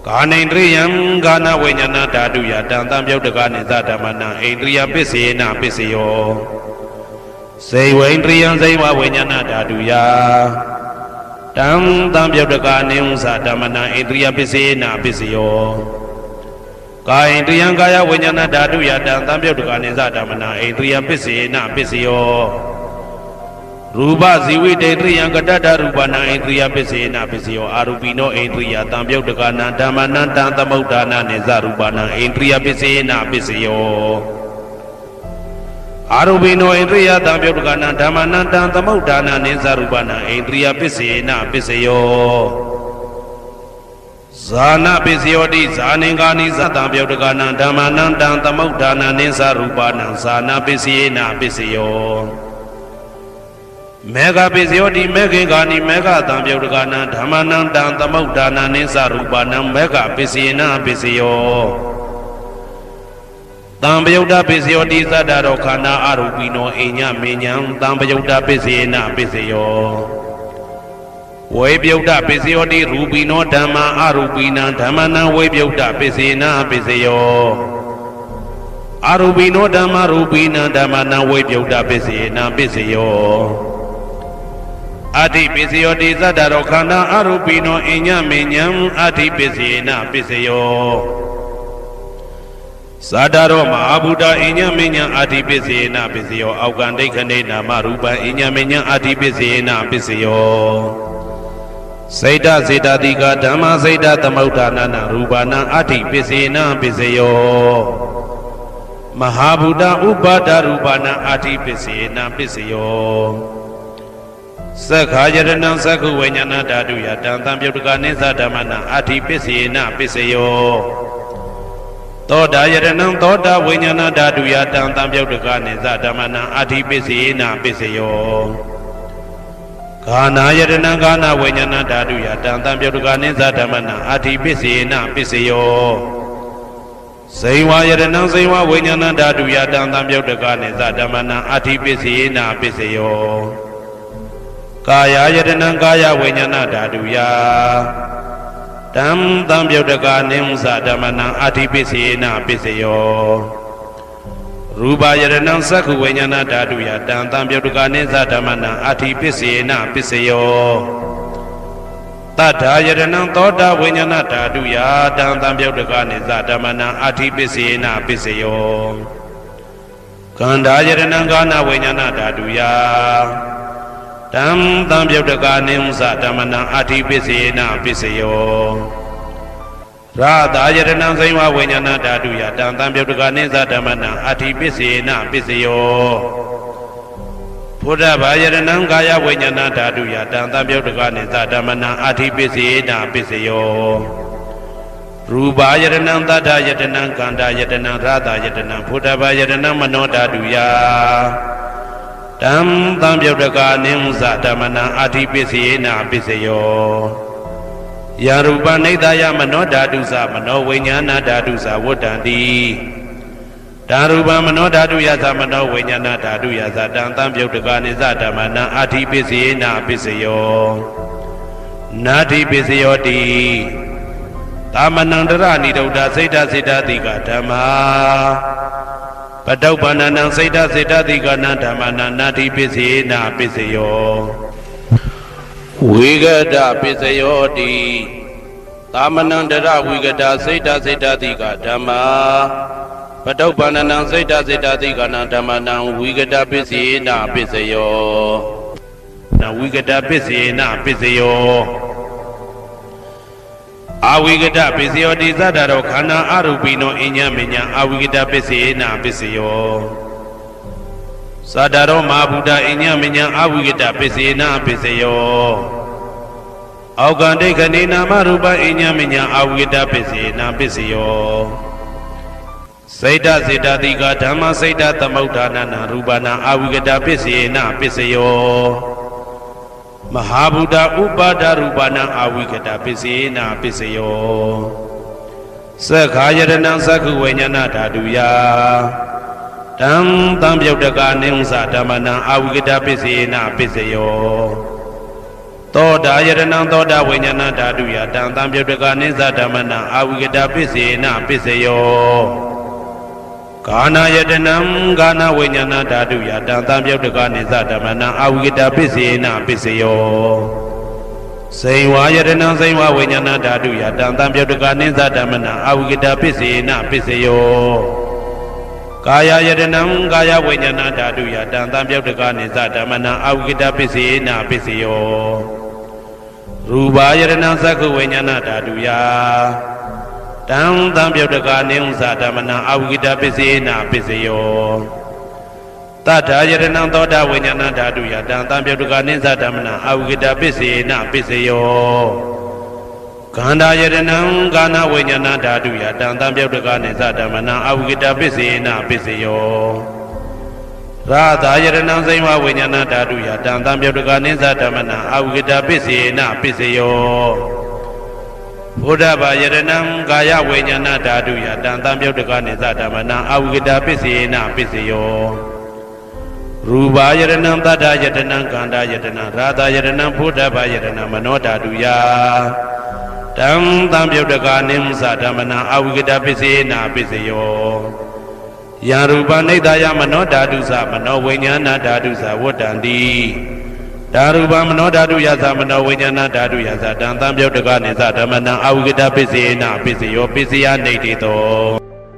ကာနိန္ဒရိယံကာနဝိညာဏဓာတုယတံတံပြုတ်တကနိသဓမ္မနံဣန္ဒရိယပိစေနပိစယောစေဝိန္ဒရိယံစေဝဝိညာဏဓာတုယတံတံပြုတ်တကနိဥ္စဓမ္မနံဣန္ဒရိယပိစေနပိစယောကာယိန္ဒရိယံကာယဝိညာဏဓာတုယတံတံပြုတ်တကနိသဓမ္မနံဣန္ဒရိယပိစေနပိစယောရူပဇီဝိတေတရိယံကတ္တရူပနံဣန္ဒရိယပိစေနပိစယောအာရူပိနောဣန္ဒရိယတံပြုတ်တကနံဓမ္မနံတံသမုဋ္ဌာနာနိသရူပနံဣန္ဒရိယပိစေနပိစယောအာရူပိနောဣန္ဒရိယတံပြုတ်တကနံဓမ္မနံတံသမုဋ္ဌာနာနိသရူပနံဣန္ဒရိယပိစေနပိစယောဇာနပိစယောတိဇာနိကာနိသတံပြုတ်တကနံဓမ္မနံတံသမုဋ္ဌာနာနိသရူပနံဇာနပိစေနပိစယောမေဃပိစယောတိမေခေကာနိမေဃတံပြုတ်တကနံဓမ္မနံတံသမုဋ္ဌာနာနိသရူပနံမေဃပိစေနပိစယောတံပယုတ်တပိစယောတိသတ္တရောခန္ဓာအရူပိနောအိညမေညံတံပယုတ်တပိစေနပိစယောဝေပယုတ်တပိစယောတိရူပိနောဓမ္မာအရူပိနံဓမ္မနံဝေပယုတ်တပိစေနပိစယောအရူပိနောဓမ္မာရူပိနံဓမ္မနံဝေပယုတ်တပိစေနပိစယောအဋ္ဌိပိစယောတိသတ္တရောခန္ဓာအရူပိနောအိညမေညံအဋ္ဌိပိစေနပိစယောသတ္တရောမဟာဗုဒ္ဓအိညမေညံအဋ္ဌိပိစေနပိစယောအောက်ကံဒိဋ္ဌနေနာမရူပံအိညမေညံအဋ္ဌိပိစေနပိစယောစိတ်တစေတတိကဓမ္မစိတ်တသမုဋ္ဌာနာရူပနာအဋ္ဌိပိစေနပိစယောမဟာဗုဒ္ဓဥပါဒရူပနာအဋ္ဌိပိစေနပိစယောသက္ခာယတနံသက္ခုဝိညာဏဓာတုယတံတံပြုတ်တကနိသဓမ္မနံအဋ္ဌိပိစေနပိစယောသောတာယတနံသောတာဝိညာဏဓာတုယတံတံပြုတ်တကနိသဓမ္မနံအဋ္ဌိပိစေနပိစယောဂာနာယတနံဂာနာဝိညာဏဓာတုယတံတံပြုတ်တကနိသဓမ္မနံအဋ္ဌိပိစေနပိစယောဇိဝယတနံဇိဝဝိညာဏဓာတုယတံတံပြုတ်တကနိသဓမ္မနံအဋ္ဌိပိစေနပိစယောကာယယတနံကာယဝိညာဏဓာတုယတံတံပြုတ်တကနိဥ္စဓမ္မနံအဋ္ဌိပိစေနပိစယောရူပယတနံသက္ခုဝိညာဏဓာတုယတံတံပြုတ်တကနိသဓမ္မနံအဋ္ဌိပိစေနပိစယောတတ္ထာယတနံသောတာဝိညာဏဓာတုယတံတံပြုတ်တကနိသဓမ္မနံအဋ္ဌိပိစေနပိစယောကန္ဓာယတနံကာနဝိညာဏဓာတုယတံတံပြုတ်တကနိဥ္စဓမ္မနံအဋ္ဌိပိစေနပိစယောရာသာယတနံဇိဝဝိညာဏဓာတုယတံတံပြုတ်တကနိသဓမ္မနံအဋ္ဌိပိစေနပိစယောဘုဒ္ဓဘာယတနံကာယဝိညာဏဓာတုယတံတံပြုတ်တကနိသဓမ္မနံအဋ္ဌိပိစေနပိစယောရူပယတနံသတ္တယတနံကန္တာယတနံရာသာယတနံဘုဒ္ဓဘာယတနံမနောဓာတုယတံတံပြုတ်တကနိဥ္စဓမ္မနံအဋ္ဌိပိစေနပိစယောယရူပနိဒာယမနောဓာတုသမနောဝိညာဏဓာတုသဝတ္တံတိဓာရူပမနောဓာတုယသမနောဝိညာဏဓာတုယသတံတံပြုတ်တကနိသဓမ္မနံအဋ္ဌိပိစေနပိစယော နာတိပစ္စယောတိသာမဏံတရဏိဒုဒ္ဓစိတ်တစေတတိကဓမ္မာပတုပ္ပန္နံစိတ်တစေတတိကနံဓမ္မနာနာတိပစ္စယေနပစ္စယောဝိဂဒပစ္စယောတိသာမဏံတရဝိဂဒစိတ်တစေတတိကဓမ္မာပတုပ္ပန္နံစိတ်တစေတတိကနံဓမ္မနာဝိဂဒပစ္စယေနပစ္စယောနဝိဂဒပစ္စယေနပစ္စယောအာဝိကတပစ္စယောတိသတ္တရောခန္ဓာအရူပိနောအညမညအာဝိကတပစ္စေနာပစ္စယောသတ္တရောမဟာဗုဒ္ဓအညမညအာဝိကတပစ္စေနာပစ္စယောအောက်ကံဒိဋ္ဌနေနာမရူပအညမညအာဝိကတပစ္စေနာပစ္စယောစိတ်တစေတတိကဓမ္မစိတ်တသမုဋ္ဌာနနာရူပနာအာဝိကတပစ္စေနာပစ္စယောမဟာဗုဒ္ဓဥပါဒရူပနာအာဝိကတပစ္စေနာပစ္စယောသက္ခာယတနံသက္ခုဝိညာဏဓာတုယတံတံပြုတ်တကာနိဥ္စဓမ္မနံအာဝိကတပစ္စေနာပစ္စယောသောတာယတနံသောတာဝိညာဏဓာတုယတံတံပြုတ်တကာနိဥ္စဓမ္မနံအာဝိကတပစ္စေနာပစ္စယောကာနာယတနံကာနာဝိညာဏဓာတုယတံတံပြုတ်တကာနိသဓမ္မနံအာဝိကတပစ္စေနာပစ္စယောစိန်ဝါယတနံစိန်ဝဝိညာဏဓာတုယတံတံပြုတ်တကာနိသဓမ္မနံအာဝိကတပစ္စေနာပစ္စယောကာယယတနံကာယဝိညာဏဓာတုယတံတံပြုတ်တကာနိသဓမ္မနံအာဝိကတပစ္စေနာပစ္စယောရူပယတနံသက္ခဝိညာဏဓာတုယတံတံပြုတ်တကာနိဥ္စဓမ္မနံအာဝိကတပစ္စေနာပစ္စယောတတ္ထာယတနံသောတာဝိညာဏဓာတုယတံတံပြုတ်တကာနိဥ္စဓမ္မနံအာဝိကတပစ္စေနာပစ္စယောခန္ဓာယတနံကာနဝိညာဏဓာတုယတံတံပြုတ်တကာနိဥ္စဓမ္မနံအာဝိကတပစ္စေနာပစ္စယောရာသာယတနံစိမ္ဝဝိညာဏဓာတုယတံတံပြုတ်တကာနိဥ္စဓမ္မနံအာဝိကတပစ္စေနာပစ္စယောဘုဒ္ဓဘာယတနံကာယဝိညာဏဓာတုယတံတံပြုတ်တကာနိသဓမ္မနံအာဝိကတပစ္စေနာပစ္စယောရူပယတနံတတ္တယတနံကန္တာယတနံရာသယတနံဘုဒ္ဓဘာယတနံမနောဓာတုယတံတံပြုတ်တကာနိသဓမ္မနံအာဝိကတပစ္စေနာပစ္စယောယံရူပနိဒာယမနောဓာတုသမနောဝိညာဏဓာတုသဝတ္တန္တိဓာရူပမနောဓာတုယသမနောဝိညာဏဓာတုယသတံတံပြုတ်တကာနိသဓမ္မနံအာဝိကတပစ္စေနာပစ္စယောပစ္စယနေတိတော